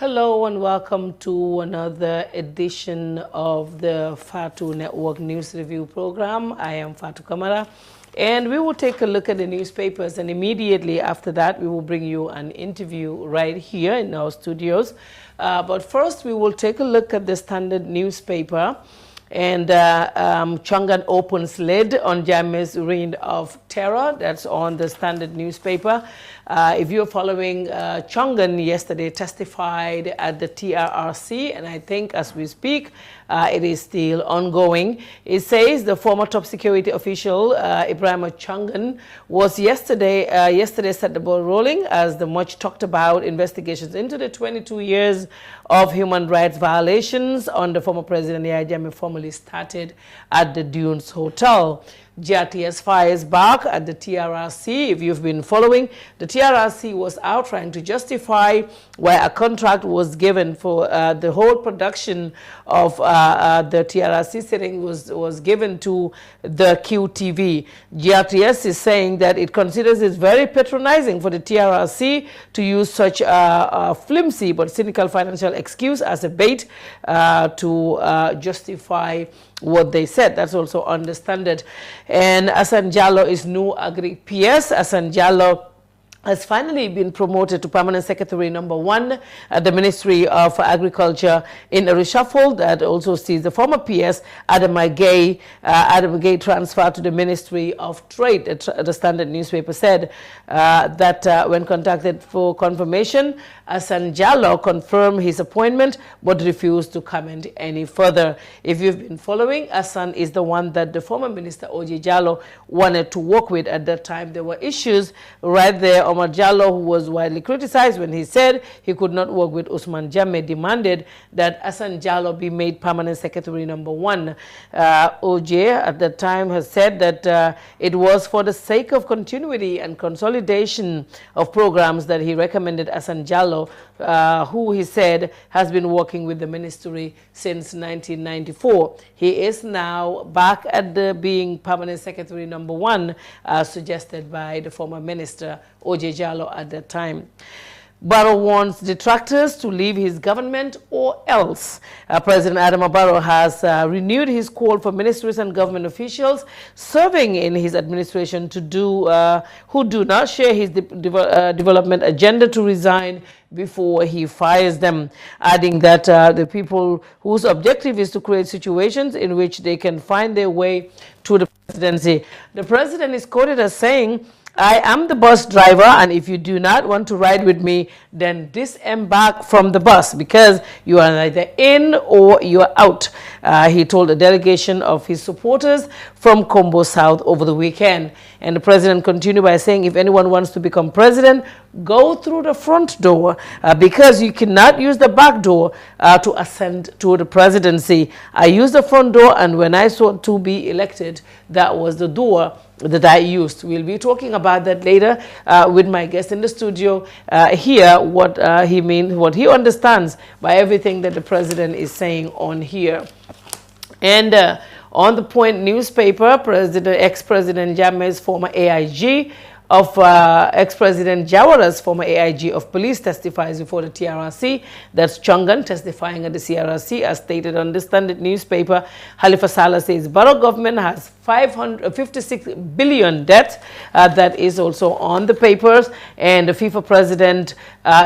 Hello and welcome to another edition of the Part1 Network News Review Program. I am Fatu Kamara, and we will take a look at the newspapers, and immediately after that we will bring you an interview right here in our studios. But first we will take a look at the Standard newspaper. And Chongan opens lid on Jammeh's reign of terror. That's on the Standard newspaper. If you're following, Chongan yesterday testified at the TRRC, and I think as we speak, it is still ongoing. It says the former top security official, Ibrahim Chongan, was yesterday set the ball rolling as the much talked about investigations into the 22 years of human rights violations on the former president Yahya Jammeh formally started at the Dunes Hotel. GRTS fires back at the TRRC. If you've been following, the TRRC was out trying to justify why a contract was given for the whole production of the TRRC sitting was given to the QTV. GRTS is saying that it considers it very patronizing for the TRRC to use such a flimsy but cynical financial excuse as a bait to justify what they said. That's also understood. And Hassan Jallow is new Agri PS. Hassan Jallow has finally been promoted to Permanent Secretary #1 at the Ministry of Agriculture in a reshuffle that also sees the former PS Adam Gay transferred to the Ministry of Trade. The Standard newspaper said that when contacted for confirmation, Hassan Jallow confirmed his appointment but refused to comment any further. If you've been following, Hassan is the one that the former Minister O.J. Jallow wanted to work with at that time. There were issues right there. Omar Jallow, who was widely criticized when he said he could not work with Usman Jammeh, demanded that Hassan Jallow be made Permanent Secretary #1. O.J. at that time has said that it was for the sake of continuity and consolidation of programs that he recommended Hassan Jallow, who he said has been working with the ministry since 1994. He is now back at being Permanent Secretary #1, suggested by the former minister O.J. Jallow at that time. Barrow wants detractors to leave his government or else. President Adama Barrow has renewed his call for ministers and government officials serving in his administration who do not share his development agenda to resign before he fires them, adding that the people whose objective is to create situations in which they can find their way to the presidency. The president is quoted as saying, "I am the bus driver, and if you do not want to ride with me, then disembark from the bus because you are either in or you are out," he told a delegation of his supporters from Combo South over the weekend. And the president continued by saying, if anyone wants to become president, go through the front door because you cannot use the back door to ascend to the presidency. I used the front door, and when I sought to be elected, that was the door that I used. We'll be talking about that later with my guest in the studio here, what he means, what he understands by everything that the president is saying on here. And on the Point newspaper, ex-President Jammeh's former AIG of ex-President Jawara's former AIG of police testifies before the TRRC. That's Chongan testifying at the CRRC, as stated on the Standard newspaper. Halifa Saleh says Barrow government has 556 billion debt. That is also on the papers. And the FIFA president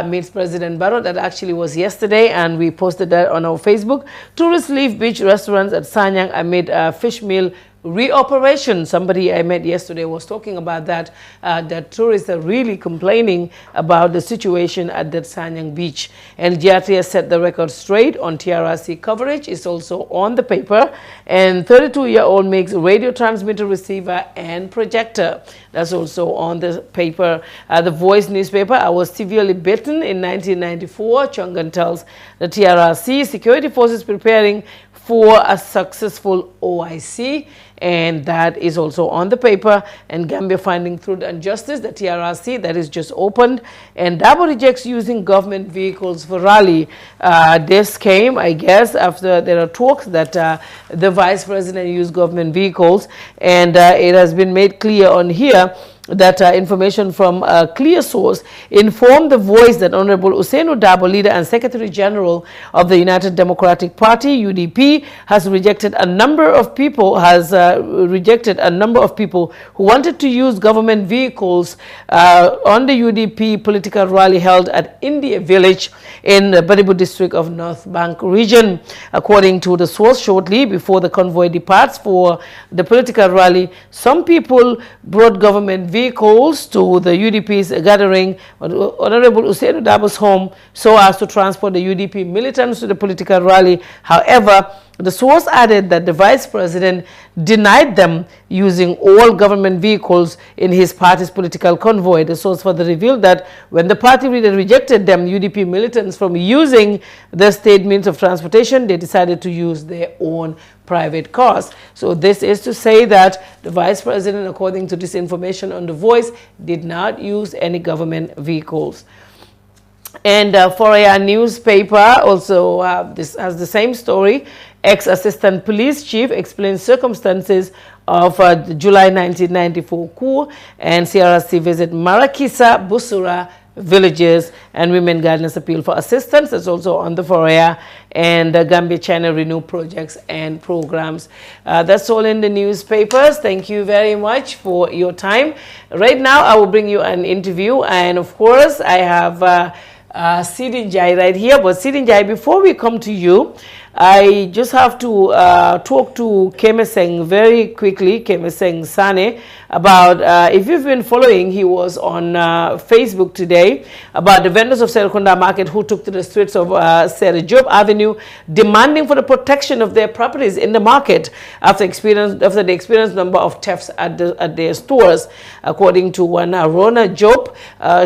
meets President Barrow. That actually was yesterday, and we posted that on our Facebook. Tourists leave beach restaurants at Sanyang amid fish meal reoperation. Somebody I met yesterday was talking about that, that tourists are really complaining about the situation at that Sanyang beach. And GRTS set the record straight on TRRC coverage. It's also on the paper. And 32-year-old makes radio transmitter, receiver, and projector. That's also on the paper. The Voice newspaper, I was severely bitten in 1994. Chongan tells the TRRC security forces preparing for a successful OIC, and that is also on the paper. And Gambia finding truth and justice, the TRRC, that is just opened. And Dabo rejects using government vehicles for rally. This came, I guess, after there are talks that the vice president used government vehicles, and it has been made clear on here that information from a clear source informed The Voice that Honorable Usainu Dabo, leader and Secretary General of the United Democratic Party (UDP), has rejected a number of people who wanted to use government vehicles on the UDP political rally held at India Village in the Baribu district of North Bank region. According to the source, shortly before the convoy departs for the political rally, some people brought government vehicles to the UDP's gathering at Honorable Usainu Dabo's home so as to transport the UDP militants to the political rally. However, the source added that the vice president denied them using all government vehicles in his party's political convoy. The source further revealed that when the party leader rejected them, UDP militants, from using the state means of transportation, they decided to use their own private cars. So this is to say that the vice president, according to this information on The Voice, did not use any government vehicles. And for our newspaper, also this has the same story. Ex-assistant police chief explains circumstances of the July 1994 coup and CRC visit Marakisa, Busura villages, and women gardeners appeal for assistance. It's also on the Foria and Gambia China Renew projects and programs. That's all in the newspapers. Thank you very much for your time. Right now, I will bring you an interview, and of course, I have Sidin Jai right here. But Sidin Jai, before we come to you, I just have to talk to Kemeseng very quickly, Kemeseng Sane, about, if you've been following, he was on Facebook today, about the vendors of Serekunda Market who took to the streets of Serejob Avenue demanding for the protection of their properties in the market after the experienced number of thefts at their stores. According to one Rona Job,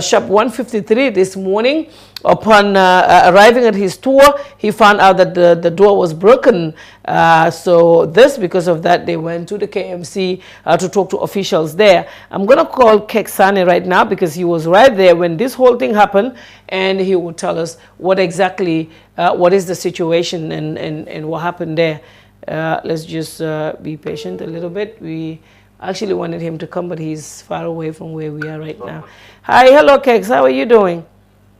shop 153 this morning, upon arriving at his store, he found out that the door was broken. So because of that, they went to the KMC to talk to officials there. I'm going to call Keksane right now because he was right there when this whole thing happened, and he will tell us what exactly, what is the situation and what happened there. Let's just be patient a little bit. We actually wanted him to come, but he's far away from where we are right now. Hi, hello Keks, how are you doing?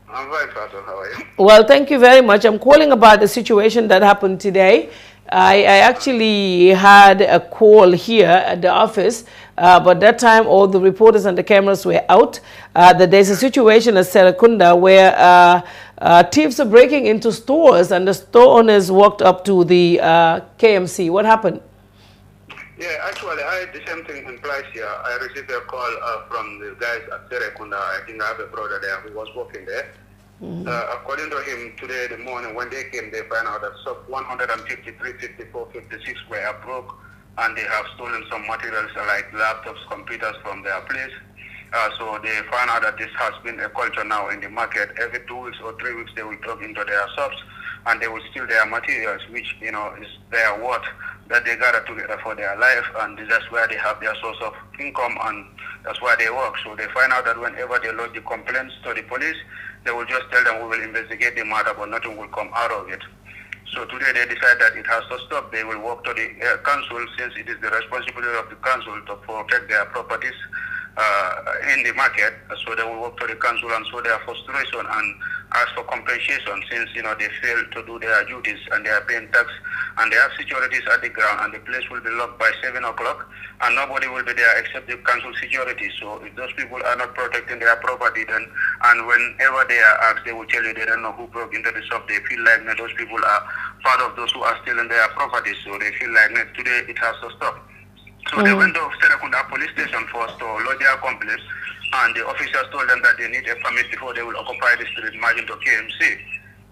I'm very Fatu. How are you? Well, thank you very much. I'm calling about the situation that happened today. I actually had a call here at the office, but that time all the reporters and the cameras were out. That there's a situation at Serekunda where thieves are breaking into stores and the store owners walked up to the KMC. What happened? Yeah, actually, I had the same thing in place here. I received a call from the guys at Serekunda. I think I have a brother there who was working there. According to him, today in the morning, when they came, they found out that shop 153, 54, 56 were broke, and they have stolen some materials like laptops, computers from their place. So they found out that this has been a culture now in the market. Every 2 weeks or 3 weeks, they will drop into their shops and they will steal their materials, which, you know, is their worth that they gather together for their life, and that's where they have their source of income, and that's why they work. So they find out that whenever they lodge the complaints to the police, they will just tell them, we will investigate the matter, but nothing will come out of it. So today they decide that it has to stop. They will work to the council, since it is the responsibility of the council to protect their properties in the market. So they will work to the council and show their frustration and ask for compensation, since, you know, they fail to do their duties and they are paying tax and they have securities at the ground, and the place will be locked by 7 o'clock and nobody will be there except the council security. So if those people are not protecting their property, then, and whenever they are asked, they will tell you they don't know who broke into the shop. They feel like those people are part of those who are stealing their property. So they feel like today it has to stop. So they went to Serekunda police station first to lodge their complaints, and the officers told them that they need a permit before they will occupy the street margin to KMC.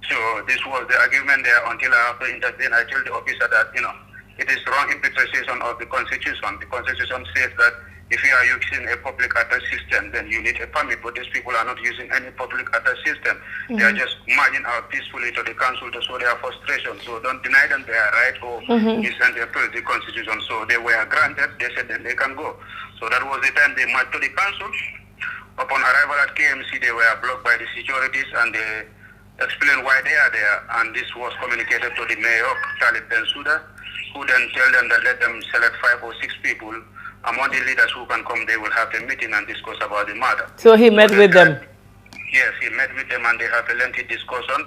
So this was the argument there until I have to intervene. I told the officer that, you know, it is wrong interpretation of the Constitution. The Constitution says that if you are using a public attach system, then you need a permit, but these people are not using any public attach system. They are just marching out peacefully to the council to show their frustration. So don't deny them their right or misinterpret the Constitution. So they were granted, they said that they can go. So that was the time they marched to the council. Upon arrival at KMC, they were blocked by the securities and they explained why they are there. And this was communicated to the mayor, Khalid Bensouda, who then tell them that let them select 5 or 6 people among the leaders who can come, they will have a meeting and discuss about the matter. So he met with them? Yes, he met with them and they have a lengthy discussion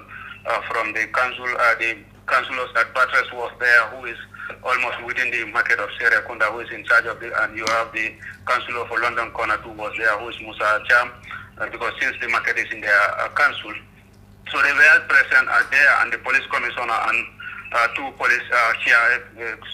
from the council, the councillors that Batres was there, who is almost within the market of Serekunda, who is in charge of and you have the councillor for London Corner who was there, who is Musa Cham, because since the market is in their council. So they were present there, and the police commissioner and two police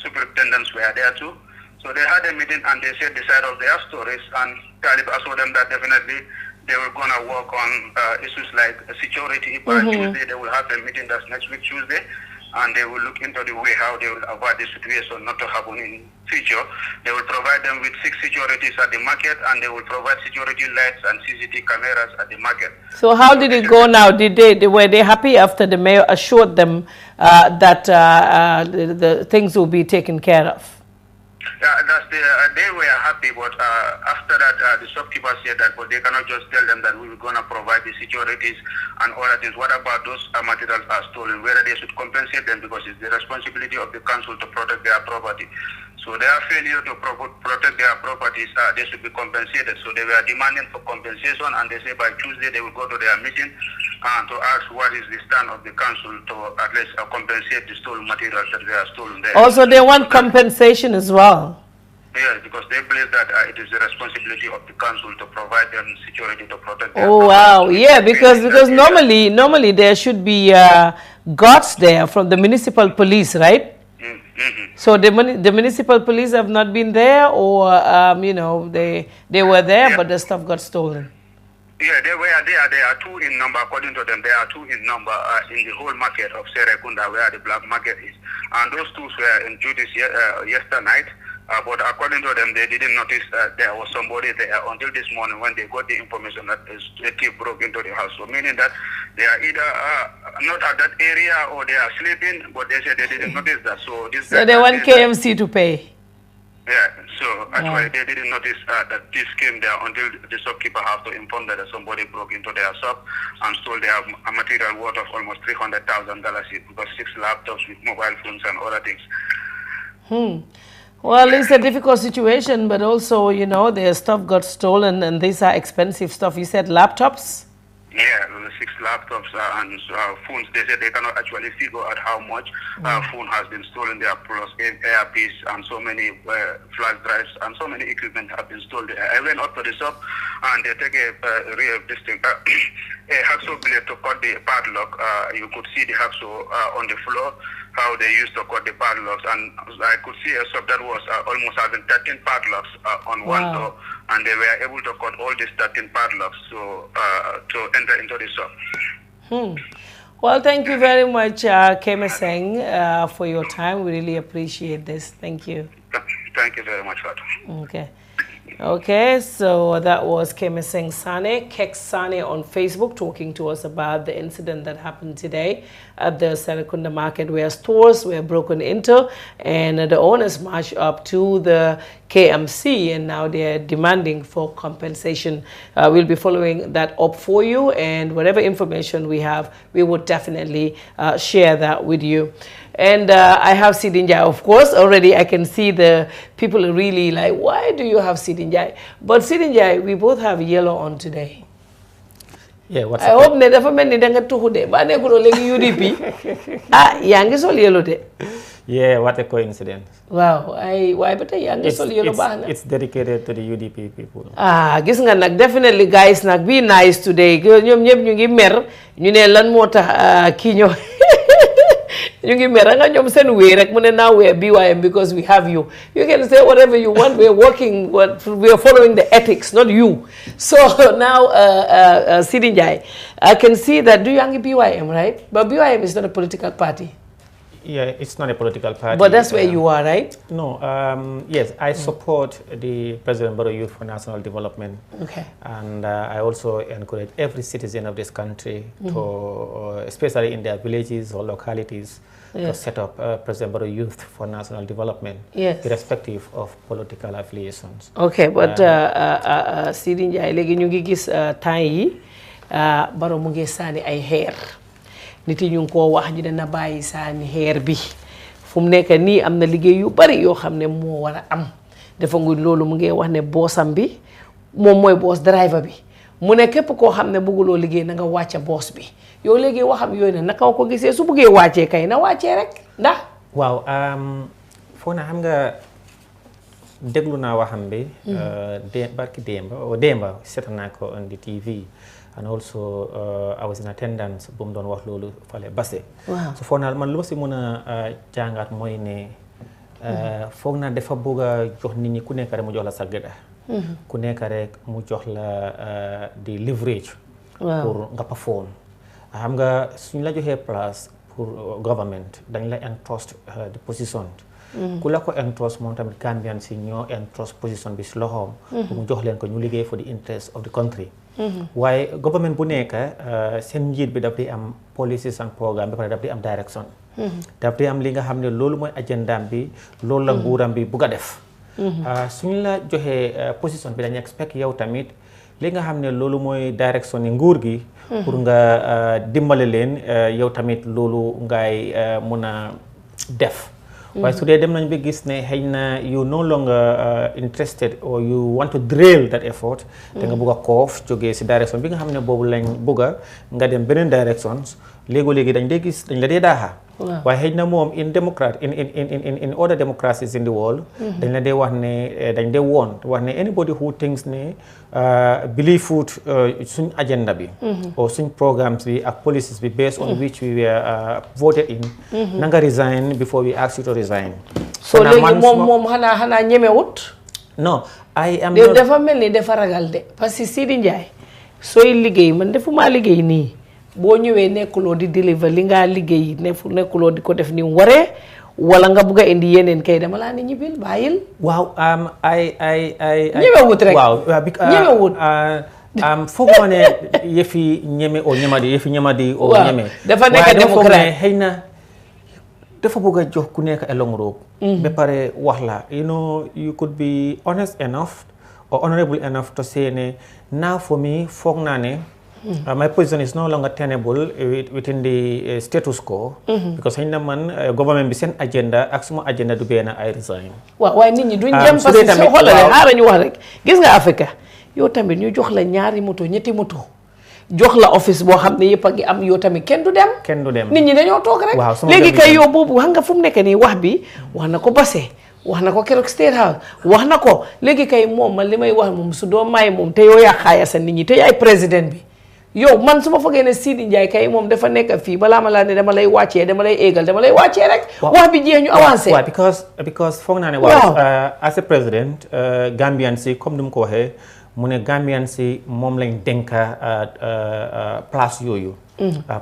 superintendents were there too. So they had a meeting and they said the side of their stories, and Talib assured them that definitely they were going to work on issues like security. By Tuesday, they will have a meeting, that's next week Tuesday, and they will look into the way how they will avoid the situation not to happen in future. They will provide them with 6 securities at the market, and they will provide security lights and CCTV cameras at the market. So how did it go now? Were they happy after the mayor assured them that the things will be taken care of? Yeah, they were happy, but after that, the shopkeeper said that, but they cannot just tell them that we were going to provide the securities and all that things. What about those materials are stolen? Whether they should compensate them, because it's the responsibility of the council to protect their property. So their failure to protect their properties, they should be compensated. So they were demanding for compensation, and they say by Tuesday they will go to their meeting to ask what is the stand of the council to at least compensate the stolen materials that they are stolen there. Also, they want compensation as well. Yes, because they believe that it is the responsibility of the council to provide them security to protect their property. Wow, yeah, because normally there should be guards there from the municipal police, right? So the municipal police have not been there, or you know, they were there, but the stuff got stolen. Yeah, they were there. There are 2 in number, according to them. There are 2 in number in the whole market of Serekunda, where the black market is. And those 2 were in duties yesterday night. But according to them, they didn't notice that there was somebody there until this morning when they got the information that a thief broke into the house. So meaning that they are either not at that area or they are sleeping, but they said they didn't notice that. So they want KMC to pay. Yeah, so actually they didn't notice that this came there until the shopkeeper have to inform that somebody broke into their shop and stole their material worth of almost $300,000, because 6 laptops with mobile phones and other things. Well, it's a difficult situation, but also, you know, their stuff got stolen, and these are expensive stuff. You said laptops? Yeah, 6 laptops and phones. They said they cannot actually figure out how much phone has been stolen there, plus earpiece and so many flash drives and so many equipment have been stolen there. I went up to the shop and they take a real distinct hacksaw blade to cut the padlock. You could see the hacksaw on the floor, how they used to cut the padlocks, and I could see a shop that was almost having 13 padlocks on one door, and they were able to cut all these 13 padlocks to enter into the shop. Well, thank you very much, Kemeseng, for your time. We really appreciate this. Thank you. Thank you very much, Fatu. Okay, so that was Kemeseng Sane, Kek Sane on Facebook, talking to us about the incident that happened today at the Serekunda market, where stores were broken into and the owners marched up to the KMC, and now they're demanding for compensation. We'll be following that up for you, and whatever information we have, we would definitely share that with you. And I have Sidinjai, of course. Already I can see the people are really like, why do you have Sidinjai? But Sidinjai, we both have yellow on today. Yeah, what's I hope ne dafa melni da nga tuxu de ba nekkulo legi UDP. Yaa ngi sol yellow de. Yeah, what a coincidence. Wow, why but yaa ngi sol yellow baax na. It's dedicated to the UDP people. Gis nga nag definitely guys nag be nice today. Ñoom ñëpp ñu ngi mer ñu ne lan moo tax kii ñoo you give me now we're BYM because we have you. You can say whatever you want. We're working, we're following the ethics, not you. So now, Sidinjai, I can see that do you have BYM, right? But BYM is not a political party. Yeah, it's not a political party. But that's where you are, right? No, yes, I support the President Barrow Youth for National Development. Okay. And I also encourage every citizen of this country to, especially in their villages or localities, to set up President Barrow Youth for National Development, irrespective of political affiliations. Okay, but Sidinjai, legi ñu ngi gis temps yi Barrow mu ngi sànni ay xeer. Nit yi ñu ngi koo wax ñu dana bàyyi sànni xeer bi fu mu nekk nii am na liggéey yu bari yoo xam ne moo war a am defanguñ loolu mu ngi wax ne boosam bi moom mooy boos driver bi mu ne képp koo xam ne bëgguloo liggéey na nga wàcce boos bi yow léegi waxam yooyu ne naka ko gisee su bëggee wàccee kay na wàccee rek ndax. waaw foo na xam nga déglu naa waxam bi. barki démba seetaan naa ko on the TV. and also I was in attendance bu mu doon wax loolu fale Basse. waaw so foog naa man lu ma si mën a jàngat mooy ne foog naa dafa bëgg a jox nit ñi ku nekk rek mu jox la sa gëdda. ku nekk rek mu jox la di leverage. pour nga perform. xam nga suñ la joxee place pour government dañ la entrust the position. ku la ko entrust moom tamit Gambian si ñoo entrust position bi si loxoom. pour mu jox leen ko ñu liggéey for the interest of the country. waaye government bu nekk seen njiit bi daf di am policies and programme ba pare daf di am direction. daf di am li nga xam ne loolu mooy agendaam bi loolu la nguuram bi bugg a def. suñ la joxee position bi dañu expect yow tamit li nga xam ne loolu mooy direction ni nguur gi. pour nga dimbale leen yow tamit loolu ngay mun a def. waaye su dee dem nañ ba gis ne xëy na you no longer interested or you want to drill that effort. te nga bugg a koof jógee si direction bi nga xam ne boobu lañ bugg a nga dem beneen directions léegi dañ dee gis dañ la dee daaxa. waaye xëy na moom in other democracies in the world. dañ la dee wax ne dañ dee wax ne anybody who thinks ne believe suñ agenda bi. or suñ programmes bi ak policies bi based on which we were voted in. na nga resign before we ask you to resign. so léegi moom xanaa ñemewut. non dafa mel ni dafa ragal de parce que Sidi Ndiaye sooy liggéey man defuma liggéey nii. boo ñëwee nekkuloo di deliver li nga liggéey nekkuloo di ko def ni mu waree wala nga bugg a indi yeneen kay dama laa ne ñibbil bàyyil. waaw ñemewut rek waaw ñemewut. foog ma ne yëfi ñeme o ñemadi yëfi ñemadi o ñeme. dafa nekk démocrate waaye xëy na dafa bëgg a jox ku nekk a long rope. ba pare wax la you could be honest enough or honorable enough to say ne now for me foog naa ne. My position is no longer tenable within the status quo. Because xëy na man government bi seen agenda ak suma agenda du benn I resign. waaw waaye nit ñi duñ jëm parce que soo xoolee xaaral ñu wax rek gis nga Afrique yow tamit ñu jox la ñaari moto ñetti moto jox la office boo xam ne yëpp a ngi am yow tamit kenn du dem. nit ñi dañoo toog rek. léegi kay yow boobu xam nga fu mu nekk nii wax bi wax na ko Basse wax na ko keroog State House wax na ko léegi kay moom man li may wax moom su doo may moom te yow yaa xaaya sa nit ñi te yaay président bi. yow man su ma foogee ne Sidi Ndiaye kay moom dafa nekk fii balaa ma laa ne dama lay wàccee dama lay éegal dama lay wàccee rek. wax bi jeex ñu avancé. waaw because foog naa ne. waaw as a president Gambian si comme ni mu ko waxee mu ne Gambian si moom lañ dénka place yooyu.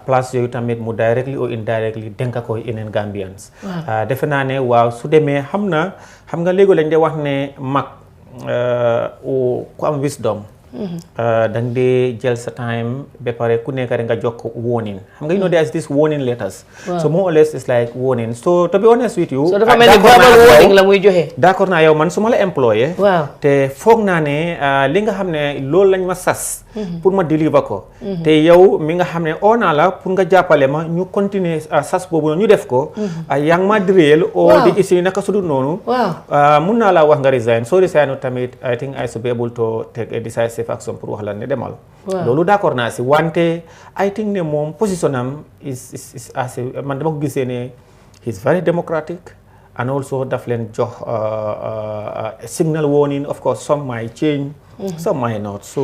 place yooyu tamit mu directly or indirectly dénka ko yeneen Gambians. defe naa ne waaw su demee xam nga léegi lañ dee wax ne mag ku am wisdom. dang dee jël sa time ba pare ku nekk rek nga jox ko warning xam nga there is this warning letters. so more or less it's like warning so to be honest with you. so dafa mel ni verbal warning la muy joxe. d'accord naa yow man su ma la employé. te foog naa ne li nga xam ne loolu lañ ma sas. pour ma deliver ko. te yow mi nga xam ne oo naa la pour nga jàppale ma ñu continuer sas boobu ñu def ko. yaa ngi ma direel. di isi naka su dul noonu. mun naa la wax nga resign soo resign tamit I think I should be able to take a decisive action pour wax la ne demal. loolu d'accord naa si wante I think ne moom position am is assez man dama ko gisee ne he's very democratic and also daf leen jox signal warning of course some might change. some might not so.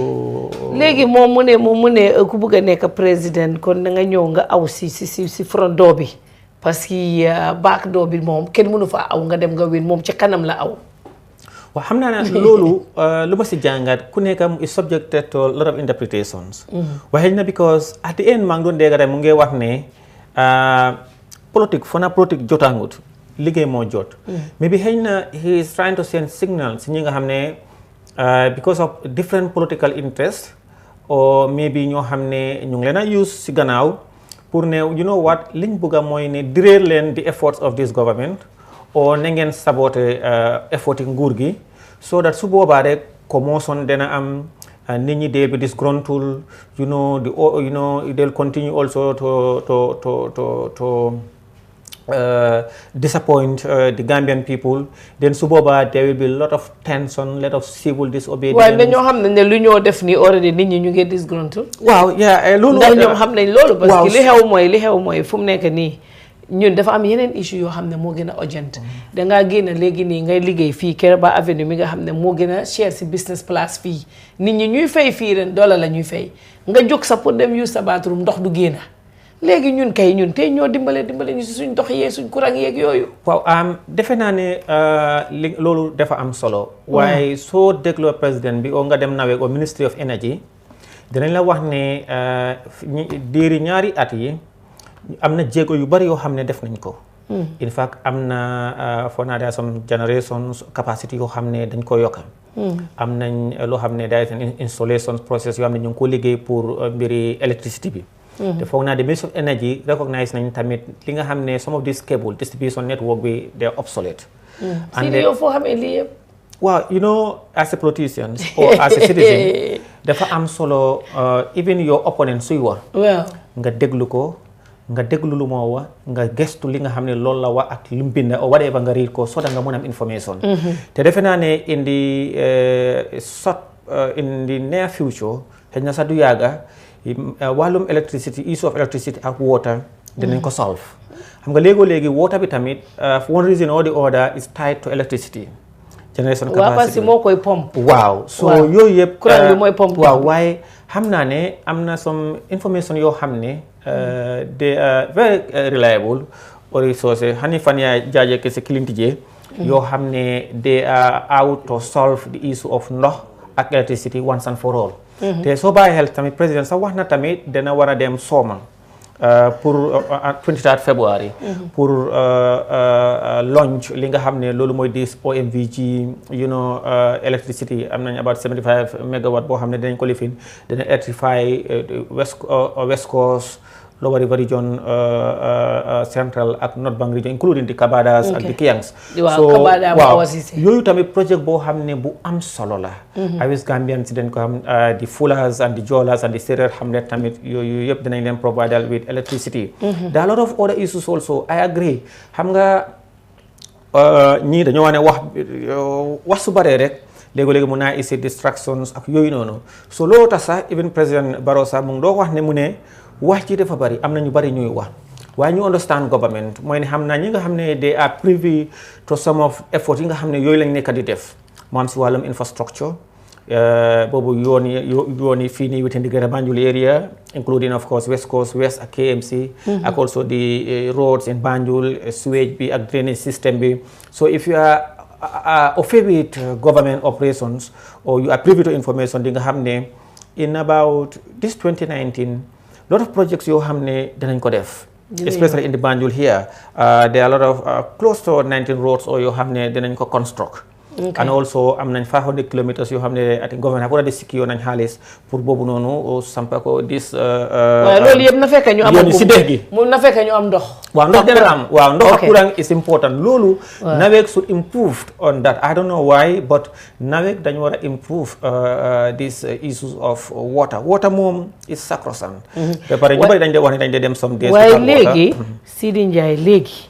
léegi moom mu ne ku bëgg a nekk président kon da nga ñëw nga aw si front door bi parce que back door bi moom kenn mënu fa aw nga dem nga win moom ci kanam la aw. waaw xam naa ne loolu lu ma si jàngat ku nekk is subjected to a lot of interpretations. waaye na because at the end maa ngi doon dégg rek mu ngi wax ne politique jotaangut liggéey moo jot. mais bi xëy na he is trying to send signal si ñi nga xam ne because of different political interest or maybe ñoo xam ne ñu ngi leen a use si gannaaw pour ne you know what liñ bëgg a mooy ne direel leen the efforts of this government. o na ngeen saboté effort nguur gi so that su boobaa rek commotion dana am nit ñi they'll be disgruntled they'll continue also to disappoint the Gambian people, then su boobaa there will be a lot of tension, lot of civil disobedience. waaye dañoo xam ne lu ñoo def nii already nit ñi ñu ngi disgruntled. waaw loolu. ndax ñoom xam nañ loolu. parce que li xew mooy fu mu nekk nii ñun dafa am yeneen issue yoo xam ne moo gën a urgent. dangaa génn léegi nii ngay liggéey fii Kéréba Avenue mi nga xam ne moo gën a cher si business place fii nit ñi ñuy fay fii ren $1 la ñuy fay nga jóg sa pour dem use sa bathroom ndox du génn. léegi ñun tey ñoo dimbale ñu si suñ ndox yeeg suñ courant yeeg yooyu. waaw defe naa ne loolu dafa am solo. waaye soo dégloo président bi oo nga dem NAWEC au Ministry of Energy dinañ la wax ne diiri ñaari at yi am na jéego yu bari yoo xam ne def nañ ko. in fact am na foo naa daa some generations capacity yoo xam ne dañ ko yokka am nañ loo xam ne daa installation process yoo xam ne ñu ngi ko liggéey pour mbiri électricité bi. te foog naa the Ministry of Energy recognize nañ tamit li nga xam ne some of this cable distribution network bi they are obsolete. and yow foo xamee lii yëpp. waaw you know as a politician or as a citizen dafa am solo even your opponent suy wax. nga déglu ko nga déglu lu moo wax nga gestu li nga xam ne loolu la wax ak li mu bind or whatever nga read ko so da nga mën am information. te defe naa ne in the near future xëy na sax du yàgga wàllum issue of electricity ak water dinañ ko solve xam nga léegi water bi tamit for one reason or the other is tied to electricity generation capacity. waaw parce que moo koy pompe. waaw so yooyu yëpp. courant bi mooy pompe. waaw waaye xam naa ne am na some information yoo xam ne they are very reliable or resources hani fan yaa jaaje ke si kilintije yoo xam ne they are out to solve the issue of ndox ak electricity once and for all. te soo bàyyi xel tamit président sax wax na tamit dana war a dem Soma pour 23 February pour launch li nga xam ne loolu mooy dis OMVG electricity am nañ about 75 megawatt boo xam ne dinañ ko lifin dana electrify West Coast Lower River Region Central ak North Bank Region including the Kabadas ak the Kiangs. waaw yooyu tamit projet boo xam ne bu am solo la. awis Gambian si dañ ko xam the Fulas and the Jolas and the Serer xam ne tamit yooyu yëpp dinañ leen provide with electricity. there are a lot of other issues also I agree xam nga ñii dañoo wane wax su baree rek léegi-léegi mun naa isi distractions ak yooyu noonu so loolu tax sax even président Barrow sax mu ngi doo wax ne mu ne wax ci dafa bari am na ñu bari ñuy wax waaye ñu understand government mooy ne xam naa ñi nga xam ne they are privy to some of effort yi nga xam ne yooyu lañ nekk di def mu am si wàllum infrastructure boobu yoon yi fii nii within the Greater Banjul area including of course West Coast West ak KMC ak also the roads in Banjul sewage bi ak drainage system bi so if you are with government operations or you are privy to information di nga xam ne in about this 2019 lot of projects yoo xam ne dinañ ko def especially in the Banjul here there are a lot of close to 19 roads or yoo xam ne dinañ ko construct and also am nañ 500 kilometers yoo xam ne I think government have already secure nañ xaalis pour boobu noonu sampa ko this waaye loolu yëpp na fekk ñu am si dex gi mu na fekk ñu am ndox waaw ndox dina am waaw ndox ak courant is important loolu NAWEC should improve on that I don't know why but NAWEC dañu war a improve these issues of water moom is sacrosanct ba pare ñu bari dañ de wax ne dañ de dem some days waaye léegi Sidi Ndiaye léegi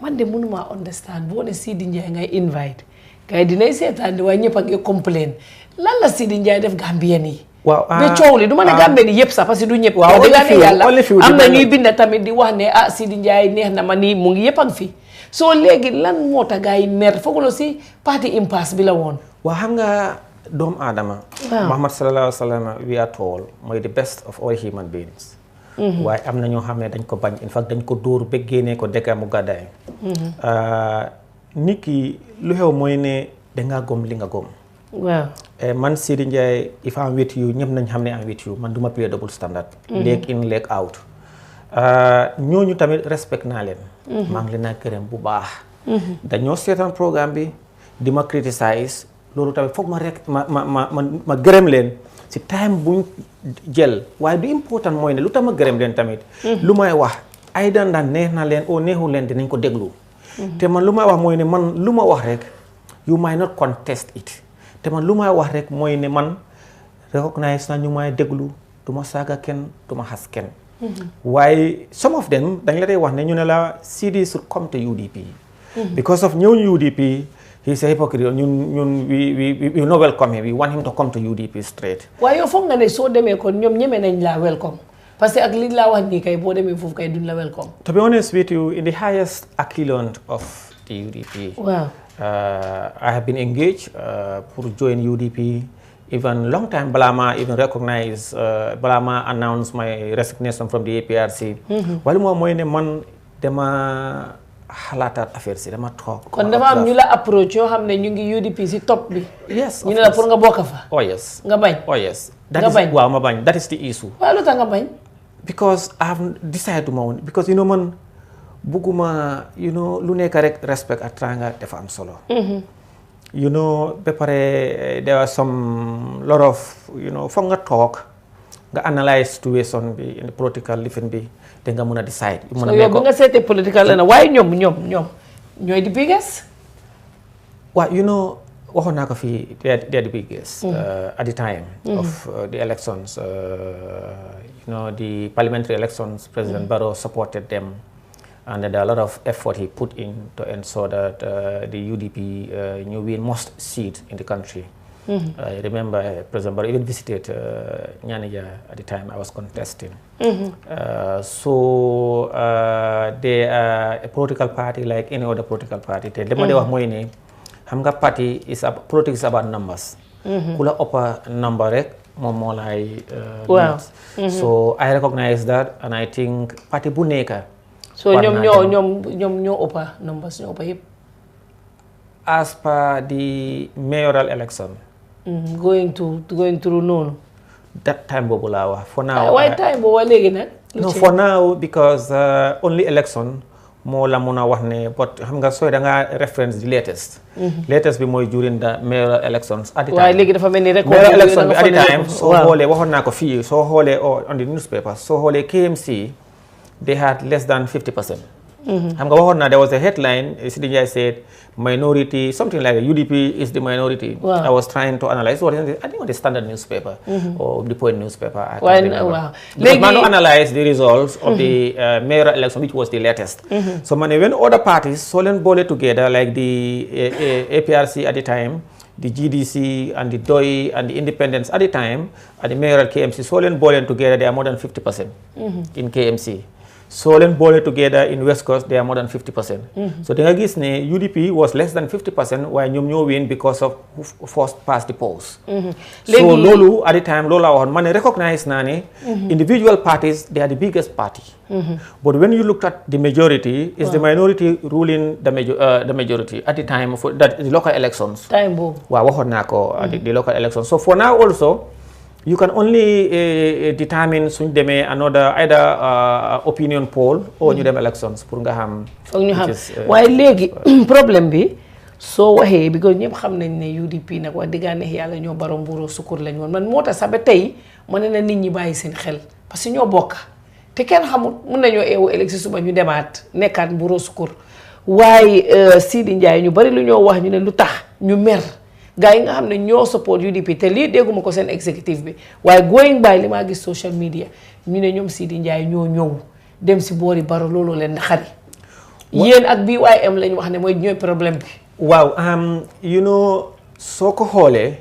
man de mënuma understand boo ne Sidi Ndiaye ngay invite kay dinañ seetaan waaye ñëpp a ngi complain lan la Sidi Ndiaye def Gambien yi waaw ba coow li du ma ne Gambien yi yëpp sax parce que du ñëpp waaw dëgg yàlla am na ñuy bind tamit di wax ne Sidi Ndiaye neex na ma nii mu ngi yëpp a ngi fi soo léegi lan moo tax gars yi mer fooguloo si parti impasse bi la woon waaw xam nga doomu aadama Muhammad sallallahu alayhi wa sallam we are told mooy the best of all human beings waaye am na ñoo xam ne dañ ko bañ in fact dañ ko dóor ba génnee ko dëkk mu gàddaay nit ki lu xew mooy ne dangaa gom li nga gom waaw man Sidi Ndiaye if I'm with you ñëpp nañ xam ne I'm with you man duma play double standard leg in leg out ñooñu tamit respect naa leen maa ngi leen a gërëm bu baax dañoo seetaan programme bi di ma criticize loolu tamit foog ma rek ma gërëm leen si time buñ jël waaye du important mooy ne lu tax ma gërëm leen tamit lu may wax ay daan neex na leen oo neexul leen dinañ ko déglu te man lu may wax mooy ne man lu ma wax rek you might not contest it te man lu may wax rek mooy ne man recognize na ñu may déglu du ma saaga kenn du ma xas kenn Why some of them dañ la day wax ne ñu ne la CD should come to UDP. Because of ñëw UDP, he's a hypocrite. We not welcome him. We want him to come to UDP straight. Why you foog nga ne soo demee kon ñoom ñeme nañ la welcome? Parce que ak li la wax nii kay boo demee foofu kay duñ la welcome. To be honest with you, in the highest echelon of the UDP, wow. I have been engaged to join UDP. Even long time Balama even recognize Balama announced my resignation from the APRC. Wala mo moy ne man dama xalaataat affaire si dama toog. kon dafa am ñu la approach yoo xam ne ñu ngi UDP si top bi. Yes. ñu ne la pour nga bokk fa. Oh yes. nga bañ. Oh yes. nga bañ waaw ma bañ. That is the issue. waaw lu tax nga bañ. Because I have decided to mount because you know man buguma lu nekk rek respect ak tranga dafa am solo. You know, there are some lot of foog nga talk, nga analyze situation bi in the political living bi, te nga mën a decide. So yow bi nga seetee political la waaye ñoom ñooy the biggest. Well, waxoon naa ko fii they are the biggest. At the time of the elections, the parliamentary elections, President Barrow supported them. And there are a lot of effort he put in to ensure that the UDP win most seats in the country. I remember President Barrow even visited Nyanija at the time I was contesting. So they are a political party like any other political party. Party is politics is about numbers. Kula upper number rek mo lay. So I recognize that, and I think party bu nekk. So ñoom ëppa numbers ñoo ëppa yëpp. As per the mayoral election. Going through noonu. That time boobu laa wax. For now. Why time boobu léegi nag. No, for now because only election moo la mun a wax ne but xam nga sooy da nga reference the latest. Latest bi mooy during the mayoral elections at the time. waaye léegi dafa mel ni rek. mayoral election bi at the time soo xoolee waxoon naa ko fii soo xoolee on the newspaper soo xoolee KMC. They had less than 50%. There was a headline, Sidinjai said, minority, something like UDP is the minority. Wow. I was trying to analyze what is it, I think on the Standard newspaper or the Point newspaper. I can't remember. Because man analyze the results of the mayoral election, which was the latest. So when other parties, Solen Bole together, like the APRC at the time, the GDC and the DOI and the independents at the time, at the mayoral KMC, Solen Bole together, they are more than 50% in KMC. Solen Bole together in West Coast, they are more than 50%. So the UDP was less than 50% while ñoom win because of who first passed the polls. So Lolu at the time, Lola on money recognized nani individual parties, they are the biggest party. But when you look at the majority, it's the minority ruling the majority at the time of the local elections. Time bo. The local elections. So for now also, you can only determine another either opinion poll or new elections pour nga xam. foog ñu xam waaye léegi problème bi soo waxee because ñëpp xam nañ ne UDP nag wax dëgg yàlla ñoo baro mbuuroo sukkur lañ woon man moo tax sax ba tey ma ne na nit ñi bàyyi seen xel parce que ñoo bokk te kenn xamul mun nañoo eewu élection suba ñu demaat nekkaat mbuuroo sukkur waaye Sidi Ndiaye ñu bari lu ñoo wax ñu ne lu tax ñu mer. Guy nga xam ne ñoo support UDP te lii dégguma ko seen executive bi waaye going by li maa gis social media ñu ne ñoom Sidi Ndiaye ñoo ñëw dem si boori Barrow looloo leen xari yéen ak BYM lañ wax ne mooy ñooy problème bi. waaw soo ko xoolee.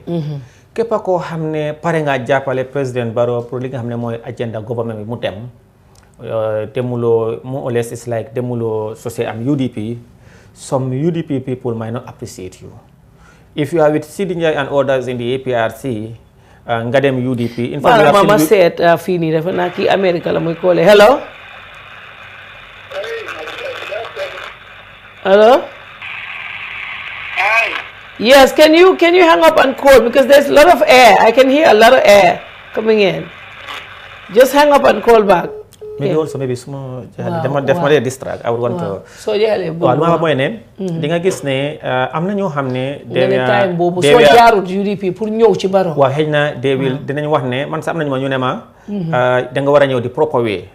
képp koo xam ne pare ngaa jàppale président Barrow pour li nga xam ne mooy agenda government bi mu dem demuloo more or less it's like demuloo sosé am UDP some UDP people might not appreciate you. If you are with Sidi Ndiaye and others in the APRC, nga dem UDP. In fact, Mama said, fini dafa na ki America la muy call. Hello? Hello? Hi. Yes, can you hang up and call because there's a lot of air. I can hear a lot of air coming in. Just hang up and call back. Maybe also small. Definitely distract. I would want to. So yeah, ma moy ne di nga gis ne am na ñoo xam ne time boobu soo jaarut UDP pour ñëw ci Barrow waaw xëy na dinañ wax ne man sax am nañu ma ñu ne ma da nga war a ñëw di proper way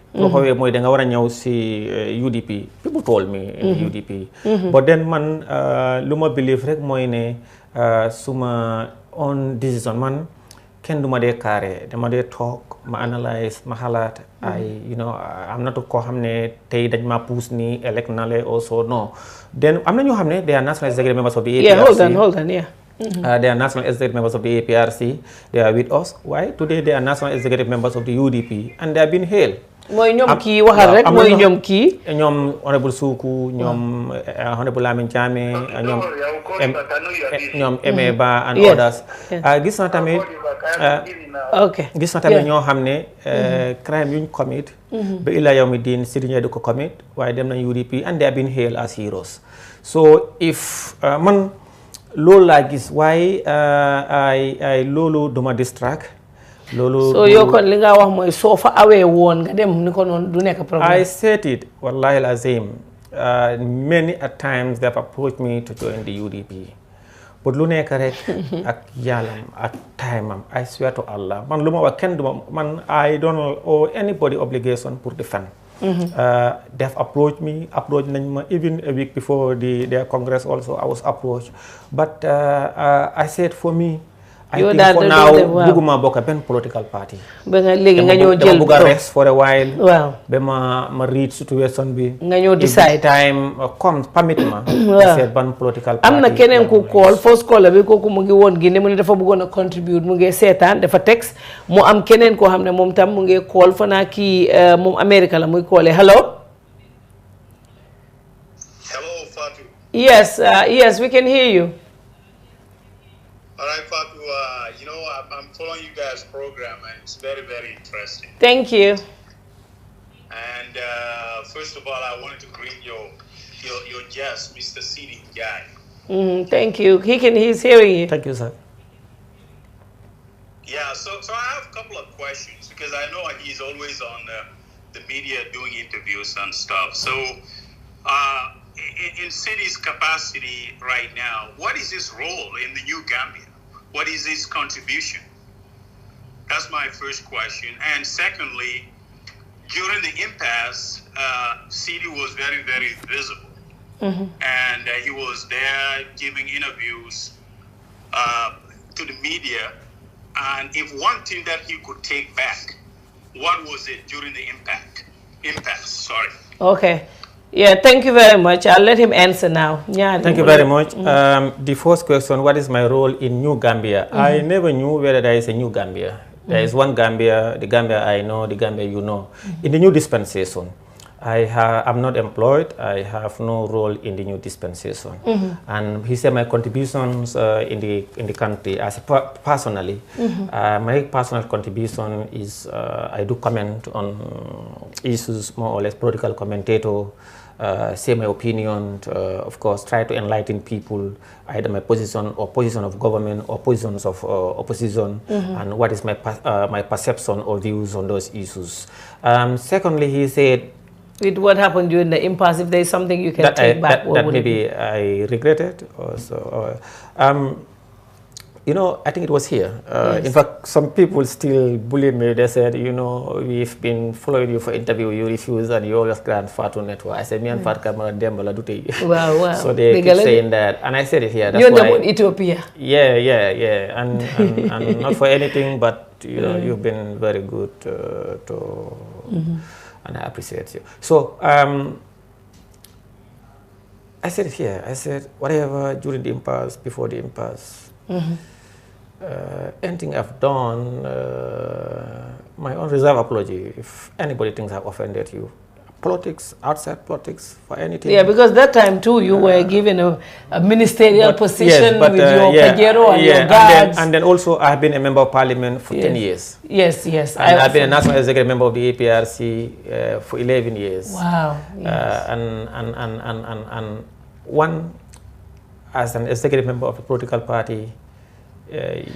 mooy da nga war a ñëw si UDP people told me in UDP but then man lu ma believe rek mooy ne suma own decision man kenn duma dee carré dama dee toog ma analyse ma xalaat you know am na koo xam ne tey dañ ma puus nii elect na le also no then am na ñoo xam ne they are national executive members of the APRC. Yeah, hold on, yeah. They are national executive members of the APRC. They are with us. Why? Today they are national executive members of the UDP and they have been hailed. Mooy ñoom kii waxal rek mooy ñoom kii. ñoom honorable Suku, ñoom honorable Lamin Chame, ñoom Eme Ba and others. Gis na tamit gis na tamit ñoo xam ne crime yuñ commit ba ila yow mi diin Sidinye du ko commit waaye dem nañ UDP and they have been hailed as heroes. So if man loolu laa gis waaye ay loolu duma distract loolu so yow kon li nga wax mooy soo fa awee woon nga dem ni ko noonu du nekk problème. I said it wallahi lazim many a times they have approached me to join the UDP but lu nekk rek ak yàllam ak time am I swear to Allah man lu ma wax kenn duma man I don't owe anybody obligation pour defend. They've approached me, nañ ma even a week before their congress also I was approached but I said for me I think for now bugguma bokk benn political party. ba nga léegi nga ñëw jël dama bugg a rest for a while. waaw ba ma read situation bi. nga ñëw decide time comes permit ma. I said ban political party. am na keneen ku call first caller bi kooku mu ngi woon Guinée mu ne dafa bëggoon a contribute mu ngi seetaan dafa text mu am keneen koo xam ne moom tam mu ngi call fa naa kii moom America la muy callee hello. Hello, Fatou. Yes, yes, we can hear you. All right, Fatou, you know, I'm following you guys' program, and it's very, very interesting. Thank you. And first of all, I wanted to greet your guest, Mr. Sidi Guy. Thank you. He's hearing you. Thank you, sir. Yeah, so I have a couple of questions because I know he's always on the media doing interviews and stuff. So, in Sidi's capacity right now, what is his role in the new Gambia? What is his contribution? That's my first question. And secondly, during the impasse, Sidi was very, very visible. And he was there giving interviews to the media. And if one thing that he could take back, what was it during the impasse? Sorry. Okay. Yeah, thank you very much. I'll let him answer now. Yeah. Thank you very much. The first question, what is my role in New Gambia? I never knew whether there is a New Gambia. There is one Gambia, the Gambia I know, the Gambia you know. In the new dispensation, I'm not employed. I have no role in the new dispensation. And he said my contributions in the country, as personally, my personal contribution is I do comment on issues, more or less political commentator, say my opinion, of course, try to enlighten people, either my position or position of government or positions of opposition, and what is my perception or views on those issues. Secondly, he said, with what happened during the impasse, if there is something you can take back, that maybe I regretted also. You know, I think it was here. In fact, some people still bully me. They said, you know, we've been following you for interview, you refuse, and you always grant Fatou Network. I said, me and Fatou Camara Dembala do take. Wow. So they keep saying that, and I said it here. That's you're why. in Ethiopia. Yeah, and not for anything, but you know, you've been very good and I appreciate you. So I said it here. I said whatever during the impasse, before the impasse. Anything I've done, my own reserve apology if anybody thinks I've offended you. Politics, outside politics, for anything. Yeah, because that time too, you were given a ministerial position with your pajero and your guards. And then also, I've been a member of parliament for 10 years. Yes. And I've been a national executive member of the APRC for 11 years. Wow. Yes. And one, as an executive member of a political party,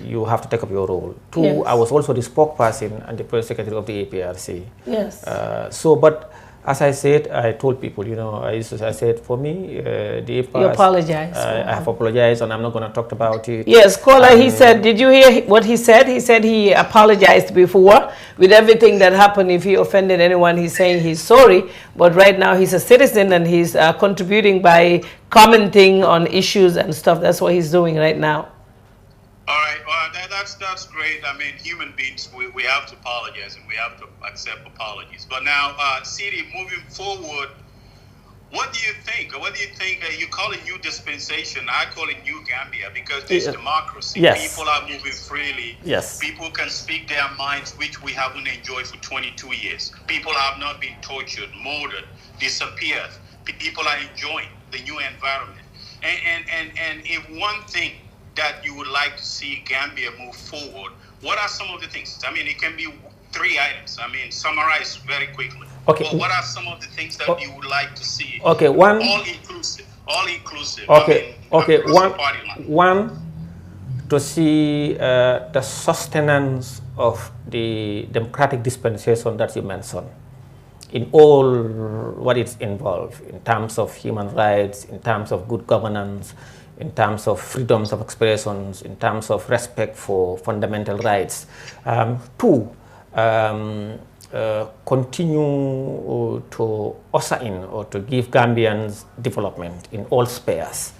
you have to take up your role. Two, I was also the spokesperson and the press secretary of the APRC. Yes. But as I said, I told people, you know, I said, for me, the impasse, you apologize. I have apologized and I'm not going to talk about it. Yes, caller, he said, did you hear what he said? He said he apologized before with everything that happened. If he offended anyone, he's saying he's sorry. But right now he's a citizen and he's contributing by commenting on issues and stuff. That's what he's doing right now. All right, well, that's great. I mean, human beings, we have to apologize and we have to accept apologies. But now, Sidi, moving forward, what do you think? What do you think? You call it new dispensation. I call it new Gambia because there's democracy. Yes. People are moving freely. Yes. People can speak their minds, which we haven't enjoyed for 22 years. People have not been tortured, murdered, disappeared. People are enjoying the new environment. And if one thing that you would like to see Gambia move forward, what are some of the things? I mean, it can be 3 items. I mean, summarize very quickly. Okay. Well, what are some of the things that you would like to see? Okay, one. All inclusive. All inclusive. Okay. I mean, Okay. party line. One. To see the sustenance of the democratic dispensation that you mentioned in all what it's involved in terms of human rights, in terms of good governance, in terms of freedoms of expressions, in terms of respect for fundamental rights. Two, continue to usher in or to give Gambians development in all spheres.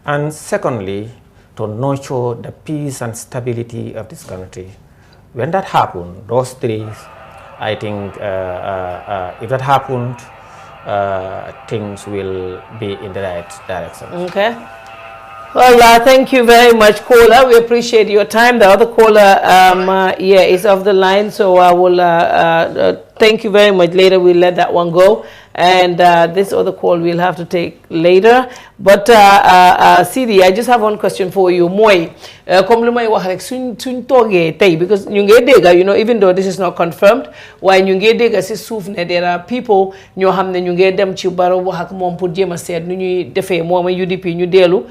And secondly, to nurture the peace and stability of this country. When that happened, those three, I think if that happened, things will be in the right direction. Okay. Well, thank you very much, caller. We appreciate your time. The other caller, is off the line, so I will thank you very much. Later, we'll let that one go. And this other call we'll have to take later. But Sidi, I just have one question for you. Moi, comme lu may wax rek suñ toogee tey because ñu ngi dégg, you know, even though this is not confirmed, waaye ñu ngi dégg si suuf ne there are people ñoo xam ne ñu ngi dem ci Barrow wax ak moom pour jéem a seet nu ñuy defee moom UDP ñu dellu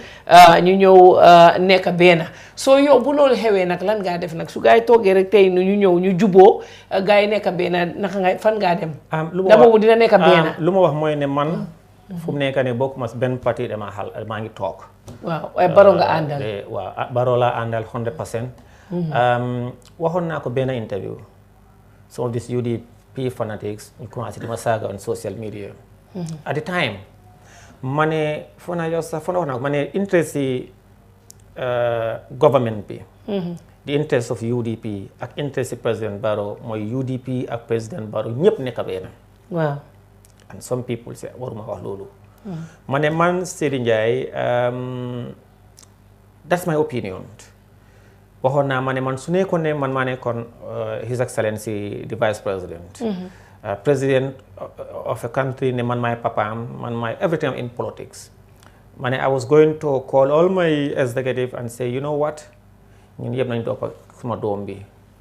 ñu ñëw nekk benn. So yow bu loolu xewee nag lan ngaa def nag su gaa yi toogee rek tey ñu ñëw ñu juboo gaa yi nekk benn naka nga fan ngaa dem. dama dina nekk benn. lu ma wax mooy ne man fu mu nekk ne bokkuma benn parti dama maa ngi toog. waaw waaye Barrow nga àndal. waaw Barrow laa àndal 100%. waxoon naa ko benn interview. some of these UDP fanatics ñu commencé di ma saaga on social media. at the time ma ne foo naa yow sax foo naa wax naa ko ma ne interest yi government bi. the interest of UDP ak interest of President Barrow mooy UDP ak President Barrow ñëpp nekk benn. waaw. and some people say waruma wax loolu. ma ne man Sidi Ndiaye that's my opinion. waxoon naa ma ne man su nekkoon ne man maa nekkoon His Excellency the Vice President. President of a country ne man maay papaam man maay everything in politics. ma ne I was going to call all my executive and say you know what ñun yëpp nañ topp suma doom bi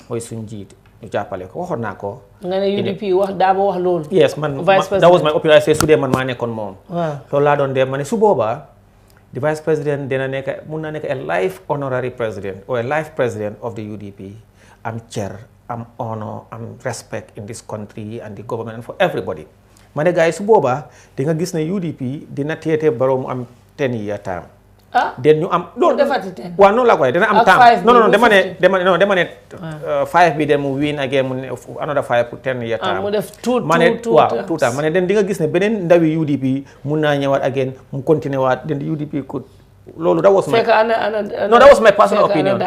mooy suñ jiit ñu jàppale ko waxoon naa ko. nga ne UDP wax daa ba wax loolu. yes man that was my opinion. I say su dee man maa nekkoon moom. waaw loolu laa doon dee ma ne su boobaa the vice president dina nekk mun naa nekk a life honorary president or a life president of the UDP. am chair am honor am respect in this country and the government for everybody. ma ne gars yi su boobaa di nga gis ne UDP dina teete Barrow mu am 10-year term. den ñu am loolu defati 10 waaw noonu laa koy dina am temps non dama ne 5 bi dem mu win again mu ne another 5 pour 10-year term mu def tout temps ma ne den di nga gis ne beneen ndawi UDP mun naa ñëwaat again mu continuer waat den UDP could loolu that was my personal opinion.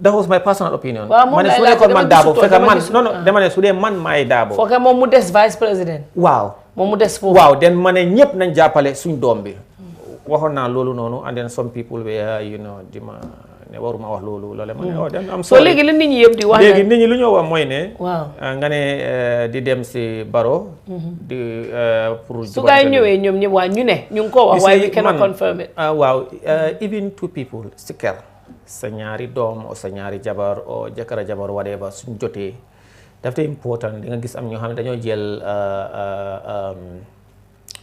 That was my personal opinion. ma ne su nekkoon man Daabo fekk man non dama ne su dee man maay Daabo fekk moom mu des vice président. waaw moom mu des foofu. waaw den ma ne ñëpp nañ jàppale suñ doom bi. waxoon naa loolu noonu and then some people were you know di ma ne waruma wax loolu loole ma ne then am so léegi li nit ñi yëpp di wax léegi nit ñi lu ñoo wax mooy ne waaw nga ne di dem si Barrow di pour su gaa yi ñëwee ñoom ñëpp waa ñu ne ñu ngi ko wax waaye we cannot confirm it waaw even two people si kër sa ñaari doom o sa ñaari jabar o jëkkër a jabar whatever suñ jotee daf te important di nga gis am ñoo xam ne dañoo jël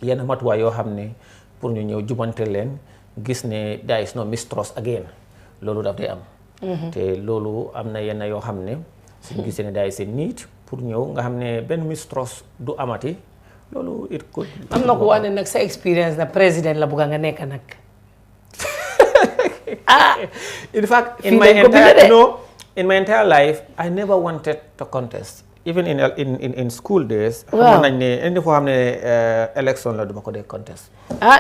yenn matuwaay yoo xam ne pour ñu ñëw jubante leen gis ne there is no mistrust again loolu daf day am te loolu am na yenn yoo xam ne suñu gisee ne there is a need pour ñëw nga xam ne benn mistrust du amati loolu it could am na ko wax ne nag sa expérience na président la bugga nga nekk nag in fact in my entire life I never wanted to contest even in school days. waaw xamoon nañ ne indi foo xam ne élection la duma ko dee contest.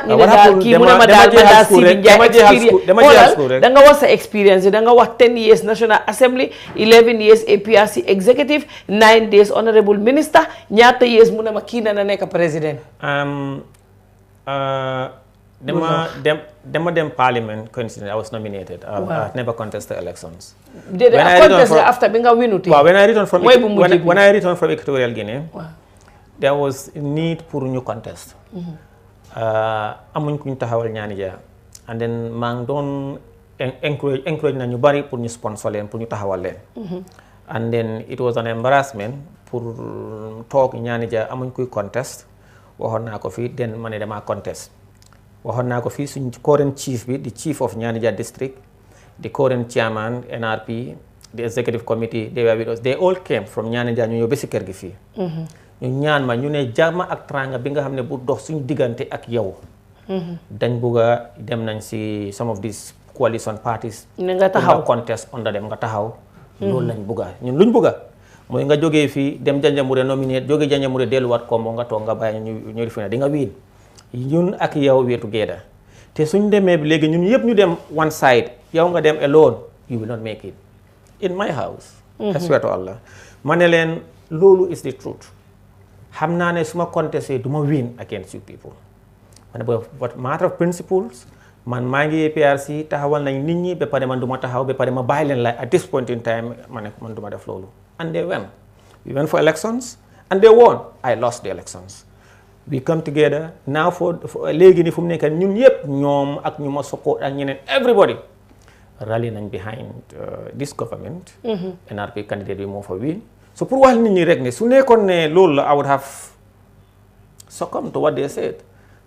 ñu ne daal kii mu ne ma daal man daal Sidi Ndiaye experience da nga wax sa experience da nga wax 10 years National Assembly 11 years APRC executive 9 days honorable minister ñaata years mu ne ma kii na nekk président. dama dem parliament constituency. I was nominated. I never contested elections. Did I contest after being a winner? Wow, when I returned from Equatorial Guinea, there was a need for new contest. Amuñ kuñ taxawal ñaani ja, and then maa ngi doon encourage na ñu bari pour ñu sponsor leen pour ñu taxawal leen. And then it was an embarrassment pour toog ñaani ja amuñ kuy contest. Waxoon naa ko fii den ma ne dama contest. Waxoon naa ko fii suñ current chief bi the chief of Ñaanija district, the current chairman NRP, the executive committee, they were with us. They all came from Ñaanija ñu ñëw ba si kër gi fii. ñu ñaan ma ñu ne jàmm ak tranga bi nga xam ne bu dox suñ diggante ak yow. dañ bugg a dem nañ si some of these coalition parties. nga taxaw contest under dem nga taxaw. loolu lañ bugg a ñun luñ bugg a mooy nga jógee fii dem Janjanbureh nominate jógee Janjanbureh delluwaat Kombo nga toog nga bàyyi ñu fi ne di nga wiin. ñun ak yow we together te suñ demee bi léegi ñun yëpp ñu dem one side yow nga dem alone you will not make it in my house. I swear to Allah ma ne leen loolu is the truth xam naa ne su ma contesté du ma win against you people ma ne but matter of principles man maa ngi APRC taxawal nañ nit ñi ba pare man du ma taxaw ba pare ma bàyyi leen la at this point in time ma ne man du ma def loolu and they went. We went for elections and they won. I lost the elections. We come together now for léegi ni fu mu nekk ñun yëpp ñoom ak ñu ma support ak ñeneen everybody rally nañ behind this government. NRP candidate bi moo fa win. So pour wax nit ñi rek ne su nekkoon ne loolu la I would have succumbed to what they said.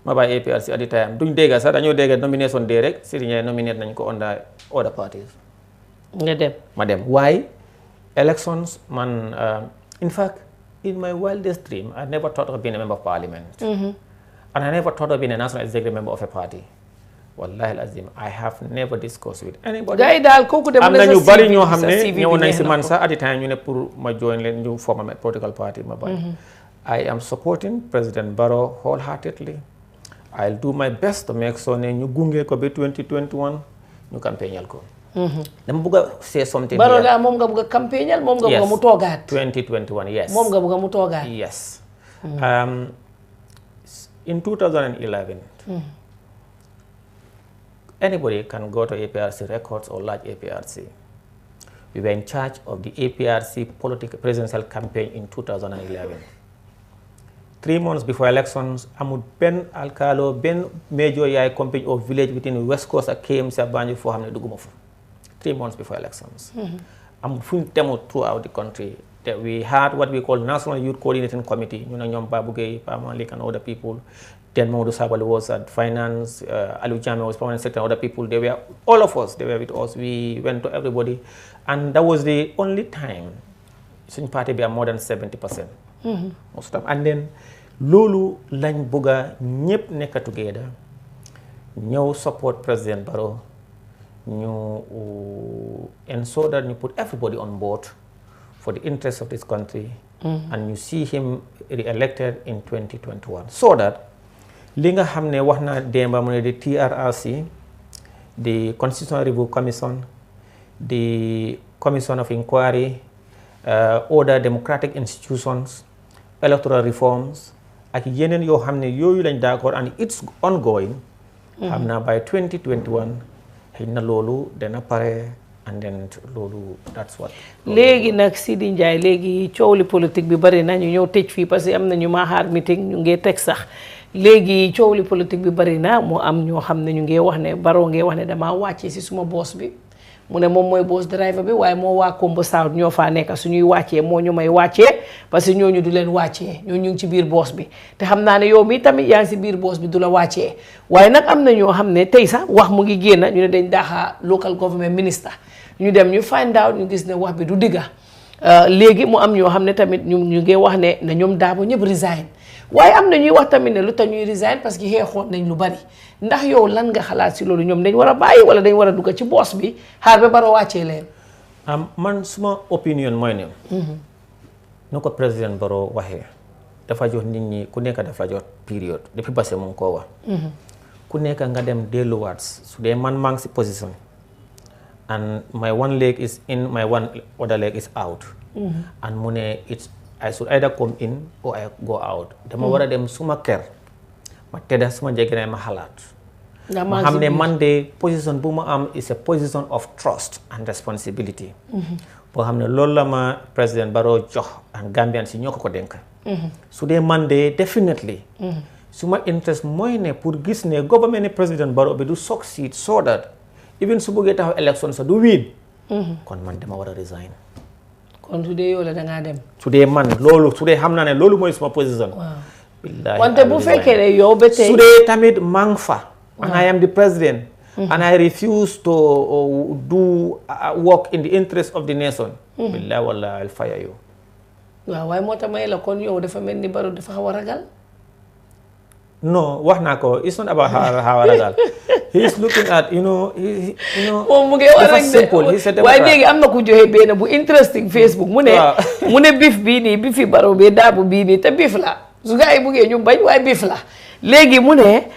ma bàyyi APRC at the time duñ dégg sax dañoo dégg nomination day rek Sidi Ndiaye nominate nañ ko under other parties. nga dem ma dem waaye elections man in fact in my wildest dream I never thought of being a member of parliament. And I never thought of being a national executive member of a party. Wallahi al-azim I have never discussed with anybody. gars yi daal kooku dem am na ñu bari ñoo xam ne ñëw nañ si man sax at the time ñu ne pour ma join leen ñu form a political party ma bàyyi. I am supporting President Barrow wholeheartedly. I'll do my best to make sure ne ñu gunge ko ba 2021 ñu campagnal ko. dama bëgg a say something Barrow daal moom nga bëgg a campagnal moom nga bëgg a mu toogaat. 2021 yes. moom nga bëgg a mu toogaat. Yes. In 2011. Anybody can go to APRC records or large APRC. We were in charge of the APRC presidential campaign in 2011. 3 months before elections, amul benn alkalo benn major yaay campaign or village within West Coast ak KMC Banjul foo xam ne dugguma fa. 3 months before elections. Amul fu ñu demoo throughout the country. That we had what we call National Youth Coordinating Committee. You know, Nyom Babu Gueye, Pamalik and other people. Then Maudou Sabali was at finance, Aliu Jame was permanent secretary, other people, they were, all of us, they were with us. We went to everybody. And that was the only time suñ party be more than 70%. Most of them. And then, lolu lañ buga ñëpp nekk together, ñëw support President Barrow, ñu ensure that you put everybody on board for the interest of this country, and you see him re-elected in 2021. So that, li nga xam ne wax na démba mu ne the TRRC, the Constitutional Review Commission, the Commission of Inquiry, other democratic institutions, electoral reforms, ak yeneen yoo xam ne yooyu lañ d'accord and it's ongoing. xam naa by 2021 xëy na loolu dana pare. And then loolu that's what. léegi nag Sidi Ndiaye léegi coow li politique bi bari na ñu ñëw tëj fii parce que am na ñu ma xaar meeting ñu ngi teg sax léegi coow li politique bi bari na mu am ñoo xam ne ñu ngi wax ne Barrow ngi wax ne damaa wàccee si suma boss bi mu ne moom mooy boss driver bi waaye moo waa Kombo South ñoo faa nekk suñuy wàccee moo ñu may wàccee parce que ñooñu du leen wàccee ñoo ñu ngi ci biir boss bi te xam naa ne yow mi tamit yaa ngi si biir boss bi du la wàccee waaye nag am na ñoo xam ne tey sax wax mu ngi génn ñu ne dañ daaxa local government minister ñu dem ñu find out ñu gis ne wax bi du digga léegi mu am ñoo xam ne tamit ñu ngi wax ne na ñoom daabo ñëpp resign waaye am na ñuy wax tamit ne lu tax ñuy resign parce que xeexoon nañ lu bari ndax yow lan nga xalaat si loolu ñoom dañ war a bàyyi wala dañ war a dugg ci boss bi xaar ba Barrow wàccee leen. man suma opinion mooy ne. nu ko président Barrow waxee dafa jox nit ñi ku nekk dafa jox période depuis passé mu ngi koo wax ku nekk nga dem delluwaat su dee man maa ngi si position and my one leg is in, my one other leg is out and mu ne I should either come in or I go out dama war a dem suma kër ma tedda suma njëgënaay ma xalaat ma xam ne man de position bu ma am is a position of trust and responsibility boo xam ne loolu la ma président Barrow jox and Gambian si ñoo ko dénk su dee man de definitely suma interest mooy ne pour gis ne government ne président Barrow bi du succeed so that even su bëggee taxaw élection sa du win kon man dama war a resign kon su dee yow la dangaa dem su dee man loolu su dee xam naa ne loolu mooy suma position billahi wante bu fekkee ne yow ba tey su dee tamit maa ngi fa and I am the president and I refuse to do work in the interest of the nation billahi wallahi I'll fire you waaw waaye moo tax may la kon yow dafa mel ni Barrow dafa xaw a ragal no wax naa ko it's not about xaw a ragal he is looking at moom mu ngi war rek simple waaye léegi am na ku joxe benn bu interesting Facebook mu ne bif bii nii bifi Barrow bi daabu bii nii te bif la su gaa yi buggee ñu bañ waaye bif la léegi mu ne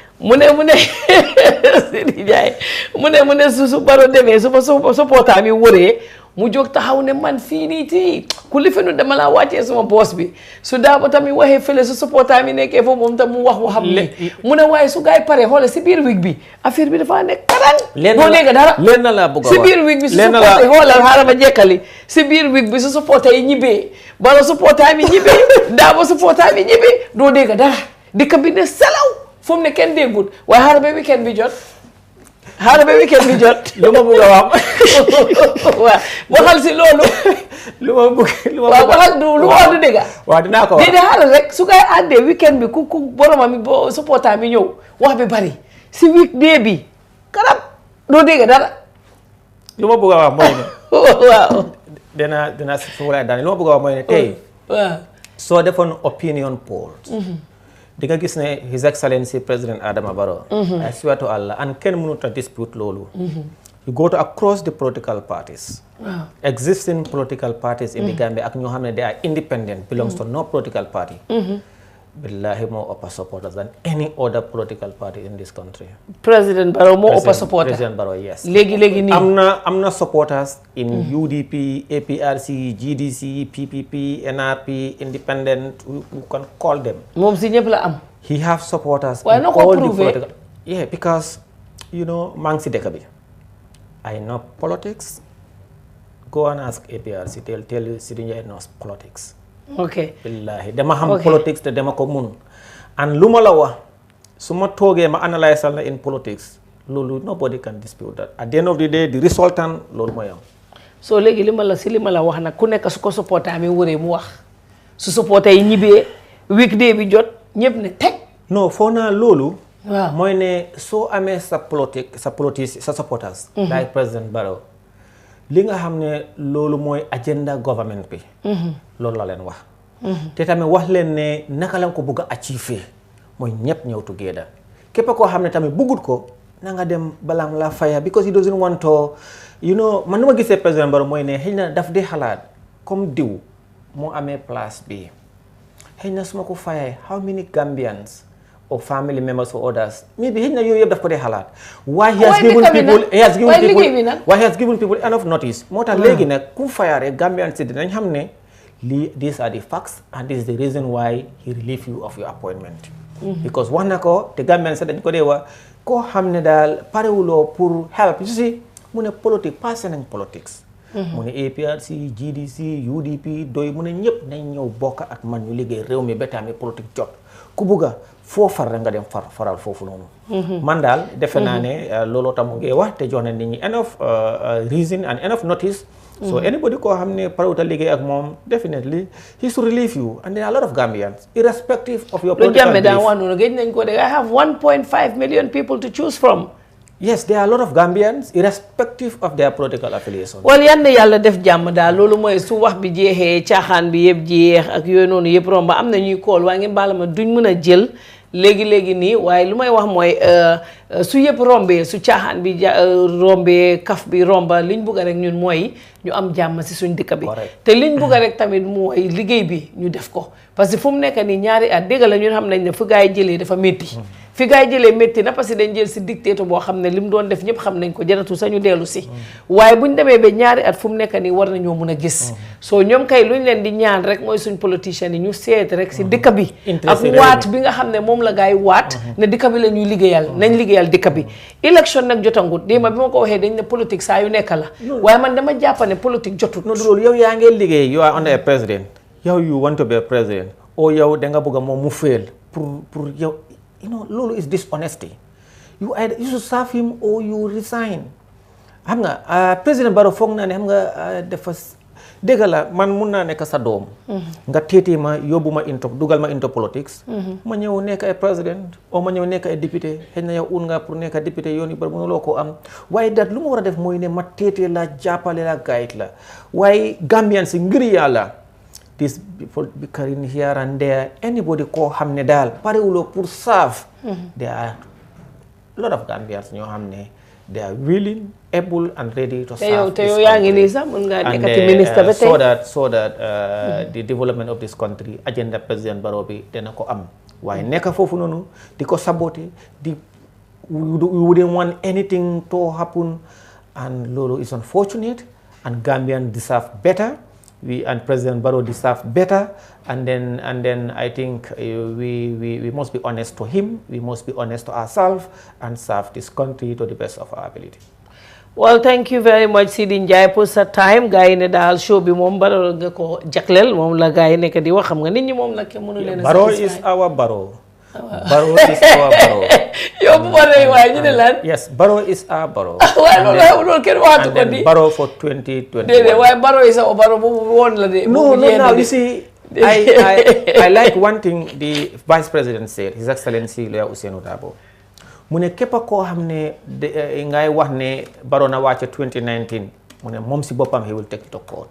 Sidi Ndiaye mu ne su Barrow demee su supporter mi wëree mu jóg taxaw ne man fii nii tii ku li fenu dama laa wàccee suma boss bi su daaba tamit waxee fële su supporter mi nekkee foofu moom tam mu wax waxam ni mu ne waaye su gaay pare xoole si biir week bi affaire bi dafa nekk karang doo dégg dara leen na la bëgg a wax si biir week bi su supporter xoolal xaaral ma jekkali si biir week bi su supporter yi ñibbee Barrow supporter mi ñibbee daaba supporter mi ñibbee doo dégg dara dëkk bi ne salaw fu mu ne kenn déggut waaye xaaral ba weekend bi jot lu ma bëgg a wax waaw waxal si loolu lu ma bëgg waaw waxal lu ma wax du dégg waaw dinaa ko wax déedéet xaaral rek su koy àndee weekend bi ku boroma mi bo supporter mi ñëw wax bi bari si weekday bi karab doo dégg dara lu ma bëgg a wax mooy ne waaw dina fu lay daan lu ma bëgg a wax mooy ne tey waaw soo defoon opinion poll di nga gis ne His Excellency President Adama Barrow I swear to Allah and kenn mënut a dispute loolu you go to across the political parties existing political parties in the Gambia ak ñoo xam ne they are independent belongs to no political party billahi more upper supporters than any other political party in this country. President Barrow more upper supporter. President Barrow, yes. Legi nii. am na supporters in UDP, APRC, GDC, PPP, NRP, Independent. You can call them. Moom si ñëpp la am. He have supporters. Why not all prove the political. Yeah, because maa ngi si dëkk bi. I know politics. Go and ask APRC. They'll tell you Sidi Njie knows politics. Okay. Billahi dama xam politics te dama ko mun and lu ma la wax su ma toogee ma analyse na in politics loolu nobody can dispute that at the end of the day the resultant loolu mooy am. So léegi li ma la wax nag ku nekk su ko supporter mi wëree mu wax su supporter yi ñibbee weekday bi jot ñëpp ne teg. non foo naa loolu. waaw mooy ne soo amee sa supporters. like President Barrow li nga xam ne loolu mooy agenda government bi. loolu la leen wax. te tamit wax leen ne naka la ko bëgg a achieve mooy ñëpp ñëw together képp koo xam ne tamit bëggut ko na nga dem balaa la faya because he doesn't want to man nu ma gisee président Barrow mooy ne xëy na daf di xalaat comme diw moo amee place bi xëy na su ma ko fayee how many Gambians or family members or others maybe xëy na yooyu yëpp daf ko dee xalaat. why he has given people enough notice moo tax léegi nag ku fayaare Gambians si dinañ xam ne these are the facts and this is the reason why he relieved you of your appointment. Because wax na ko te Gambians dañ ko dee wax koo xam ne daal parewuloo pour help you see mu ne politique passé nañ politics. mu ne APRC GDC UDP doy mu ne ñëpp nañ ñëw bokk ak man ñu liggéey réew mi ba tamit politique jot ku bugga foo far rek nga dem faral foofu noonu. man daal defe naa ne looloo tax mu ngi wax te jox na nit ñi enough reason and enough notice. So anybody koo xam ne parewuta liggéey ak moom definitely he should relieve you and there are a lot of Gambians irrespective of your political belief. I have 1.5 million people to choose from. Yes, there are a lot of Gambians irrespective of their political affiliation. Well, yan na yàlla def jàmm daal loolu mooy su wax bi jeexee caaxaan bi yëpp jeex ak yooyu noonu yëpp romba am na ñuy call waaye ngeen baal ma duñ mën a jël léegi nii waaye lu may wax mooy su yëpp rombee su caaxaan bi rombee kaf bi romba liñ bugg rek ñun mooy ñu am jàmm si suñ dëkk bi te liñ bugg rek tamit mooy liggéey bi ñu def ko parce que fu mu nekk nii ñaari at dégg la ñun xam nañ ne fu gaa yi jëlee dafa métti fi gaa yi jëlee métti na parce que dañ jël si dictateur boo xam ne li mu doon def ñëpp xam nañ ko jaratu sañu dellu si waaye buñ demee ba ñaari at fu mu nekk nii war nañoo mun a gis soo ñoom kay luñ leen di ñaan rek mooy suñ politiciens yi ñu seet rek si dëkk bi ak waat bi nga xam ne moom la gaa yi waat ne dëkk bi la ñuy liggéeyal nañ liggéeyal dëkk bi élection nag jotangut déema bi ma ko waxee dañ ne politique saa yu nekk la waaye man dama jàpp ne politique jotut loolu yow yaa ngee liggéey you are under a president yow you want to be a president o yow da nga bëgg a moom mu fail pour yow you know loolu is dishonesty you should serve him or you resign xam nga président Barrow foog naa ne xam nga dafa dégg la man mun naa nekk sa doom nga téetee ma yóbbu ma dugal ma into politics ma ñëw nekk ay président o ma ñëw nekk ay député xëy na yow un nga pour nekk député yoon yu bari mënuloo ko am waaye dat lu ma war a def mooy ne ma téetee la jàppale la guide la waaye Gambian si ngir yàlla these people bickering here and there anybody koo xam ne daal parewuloo pour serve there are a lot of Gambians ñoo xam ne they are willing able and ready to serve te yow yaa ngi nii sax mën nga nekkati ministre ba tey so that the development of this country agenda président Barrow bi dana ko am waaye nekk foofu noonu di ko saboter we wouldn't want anything to happen and loolu is unfortunate and Gambian deserve better and President Barrow deserve better and then I think we must be honest to him, we must be honest to ourselves and serve this country to the best of our ability. Well, thank you very much Sidi Njie pour sa time gars yi ne daal show bi moom Barrow nga ko jagleel moom la gars yi nekk di wax xam nga nit ñi moom nag mënu leen Barrow is our Barrow. Barrow is our Barrow. yow bu ma lay waaye ñu ne lan. Yes, Barrow is our Barrow. waaye loolu kenn waxatu ko di. Barrow for 2021. déedéet waaye Barrow is our Barrow boobu woon la de. No, you see, I like one thing the Vice President said, His Excellency Lawyer Ousainou Darboe. mu ne képp koo xam ne ngay wax ne Barrow na wàcce 2019 mu ne moom si boppam he will take it to court.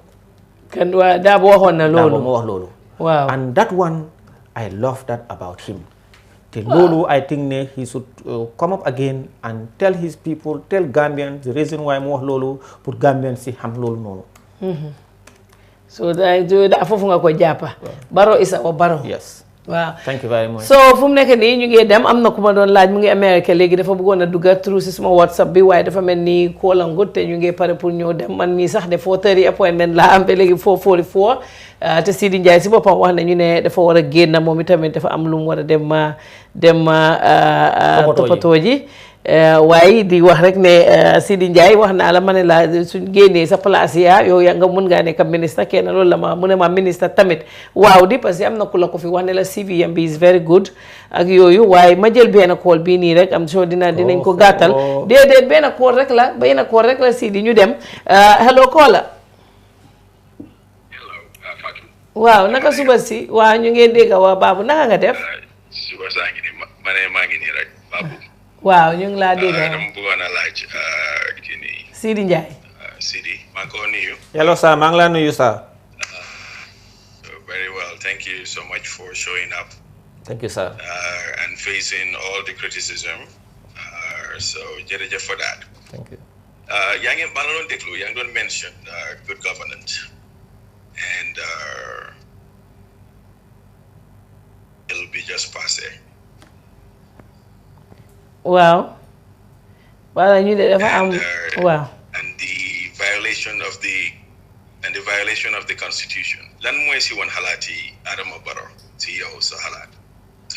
kan waa Darboe waxoon na loolu. Darboe moo wax loolu. waaw and that one I love that about him. te loolu I think ne he should come up again and tell his people, tell Gambians the reason why mu wax loolu pour Gambians si xam loolu noonu. so da foofu nga ko jàppa. Barrow is our Barrow. Yes. waaw thank you very much. so fu mu nekk nii ñu ngi dem am na ku ma doon laaj mu ngi Amérique léegi dafa bëggoon a dugga through si suma WhatsApp bi waaye dafa mel ni koolangut te ñu ngi pare pour ñëw dem man mii sax de 4:30 appointment laa am ba léegi 4:44 te Sidi Njie si boppam wax nañu ne dafa war a génn moom itamit dafa am lu mu war a dem toppatoo ji waaye di wax rek ne Sidi Njie wax naa la ma ne la suñ génnee sa place ya yow yaa nga mën ngaa nekk ministre kenn loolu la ma mu ne ma ministre tamit waaw di parce que am na ku la ko fi wax ne la CVM bi is very good ak yooyu waaye ma jël benn call bii nii rek am soo dinañ ko gàttal déedéet benn call rek la Sidi ñu dem hello caller. waaw naka suba si waaw ñu ngi dégg waa Babou naka nga def. suba saa ngi nii maa ngi nii rek Babou. waaw ñu ngi laa dégg. dama bëggoon a laaj kii nii. Sidi Njie. Sidi maa ngi ko nuyu. hello sir maa ngi laa nuyu sir. Very well, thank you so much for showing up. Thank you sir. And facing all the criticism. So jërëjëf for that. Thank you. yaa ngi maa la doon déglu yaa ngi doon mention good governance and it'll be just passé. waaw. wala ñu de dafa am waaw. and the violation of the constitution. lan mooy si woon xalaat yi Adama Barrow si yow sa xalaat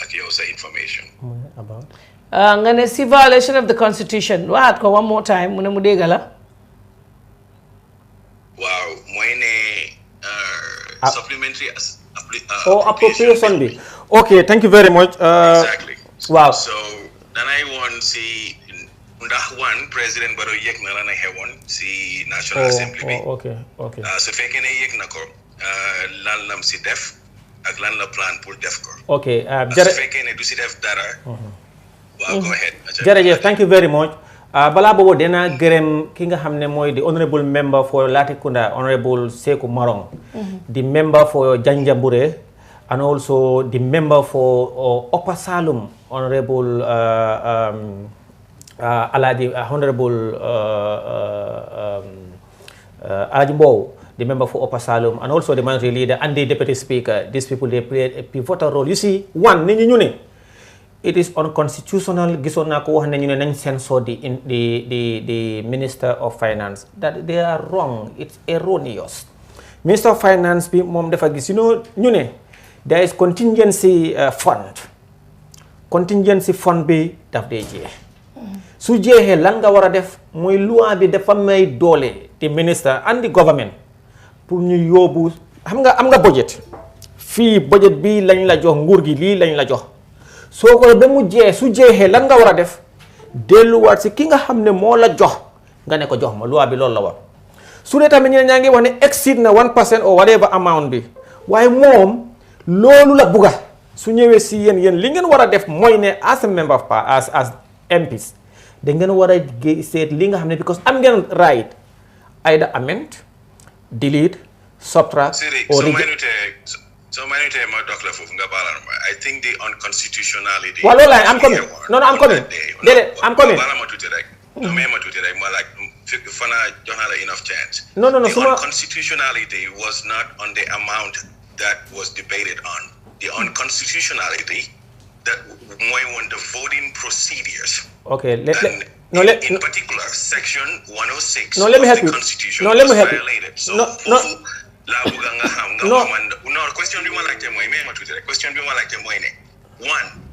ak yow sa information. about. nga ne si violation of the constitution waxaat ko one more time mu ne mu dégg la. waaw mooy ne supplementary appropriation bi. okay thank you very much. Exactly. Wow. So danay woon si ndax président Barrow yëg na la na xewoon si National Assembly bi. okay. su fekkee ne yëg na ko lan lam si def ak lan la plan pour def ko. okay su fekkee ne du si def dara. waaw go ahead. jërëjëf thank you very much. balaa boobu dina gërëm ki nga xam ne mooy the honorable member for Latrikunda honorable Seku Marong. the member for Janjanbureh and also the member for Upper Salum, Honorable Honorable Ajimbo, the member for Upper Salum, and also the minority leader and the deputy speaker. These people, they played a pivotal role. You see, one, it is unconstitutional. Censor the Minister of Finance. That they are wrong. It's erroneous. Minister of Finance, there is contingency fund. Contingency fund be daf day jeex. Su jeexee lan nga war a def mooy loi bi dafa may doole the minister and the government pour ñu yóbbu am nga budget fii budget bi lañ la jox nguur gi lii lañ la jox soo ko ba mu jeex su jeexee lan nga war a def delluwaat si ki nga xam ne moo la jox nga ne ko jox ma loi bi loolu la war su dee tamit ñeneen ñaa ngi wax ne exceed na 1% or whatever amount bi waaye moom loolu la bugga su ñëwee si yéen li ngeen war a def mooy ne as a member of as MPs da ngeen war a seet li nga xam ne because am ngeen right either amend delete subtract or reject. So many times I talk I think the unconstitutionality. Well, I'm coming. No, I'm coming. I'm coming. Enough chance. No. The unconstitutionality was not on the amount that was debated on. The unconstitutionality that on the voting procedures. Okay, in particular, section 106 let me help you. Constitution let me help you. Violated. So question we want like them question we want like them one,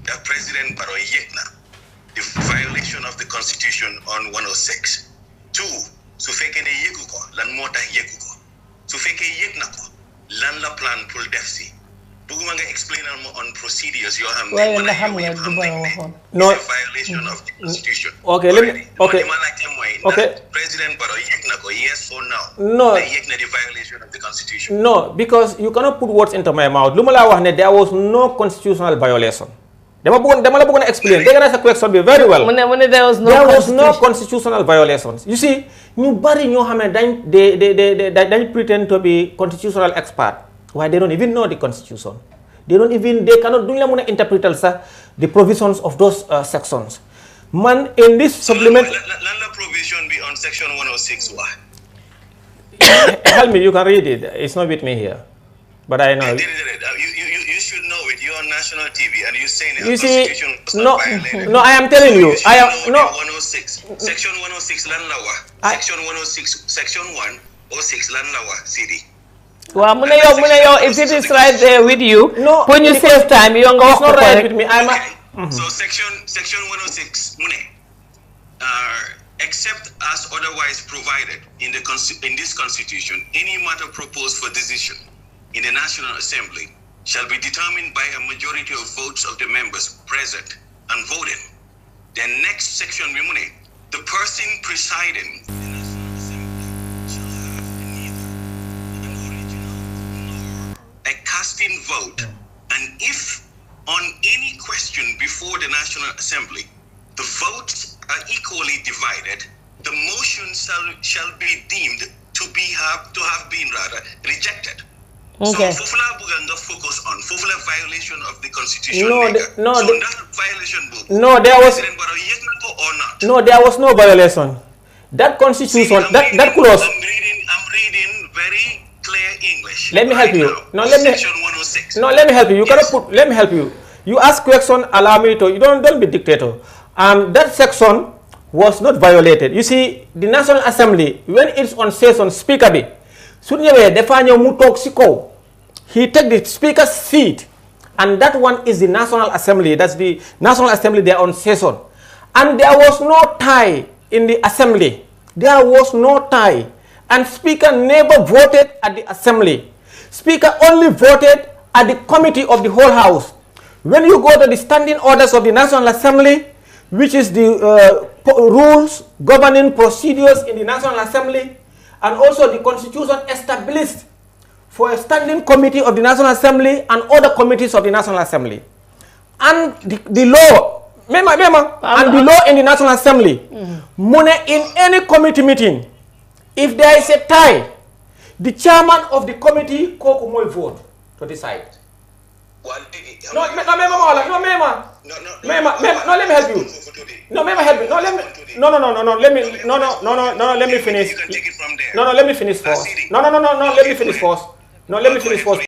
the President Baro Yekna, the violation of the Constitution on 106. Two, su feke ne yekuko lan mota yekuko. Su feke yekna ko lan la plan pour defsi. Buguma nga explain on procedures yo xam ne no violation of the Constitution. Okay, let me okay. President Baro yekna ko yes or no? No. Yekna the violation of the Constitution. No, because you cannot put words into my mouth. Luma la wax ne there was no constitutional violation. Dama la bëggoon explain. Dégg naa sa question bi very well. There was no constitutional violations. You see, ñu bari ñoo xam ne dañ pretend to be constitutional expert. Why they don't even know the constitution. They cannot duñ la mën a interpretal sax the provisions of those sections. Man, in this supplement. Lan la provision be on section 106 why? Help me, you can read it. It's not with me here. But I know. You should know it. You're on national TV and you're saying you see, no, I am telling you. I am no. 106. Section 106 lan lawa. Section 106. Section 106 lan lawa. CD. Well, if it is right there with you, no, when you save time, you're going to right with me. I'm So section 106 except as otherwise provided in this Constitution, any matter proposed for decision in the National Assembly shall be determined by a majority of votes of the members present and voting. The next section, the person presiding a casting vote, and if on any question before the National Assembly the votes are equally divided, the motion shall be deemed to have been rejected. Okay. So Fufula Buganga focus on Fufula violation of the Constitution. No, there was no violation. That Constitution, that clause. I'm reading very clear English. Let me help you. No, section 106. No, let me help you. You cannot put. Let me help you. You ask question. Allow me to. You don't be dictator. That section was not violated. You see, the National Assembly when it's on session, speaker be. He take the speaker's seat, and that one is the National Assembly. That's the National Assembly. They are on session, and there was no tie in the assembly. There was no tie. And Speaker never voted at the Assembly. Speaker only voted at the committee of the whole House. When you go to the standing orders of the National Assembly, which is the rules governing procedures in the National Assembly, and also the Constitution established for a standing committee of the National Assembly and other committees of the National Assembly. And the law, and the law in the National Assembly, in any committee meeting, if there is a tie, the chairman of the committee will vote to decide. No, let me help you. No, let me finish. Let me finish first. Let me finish first.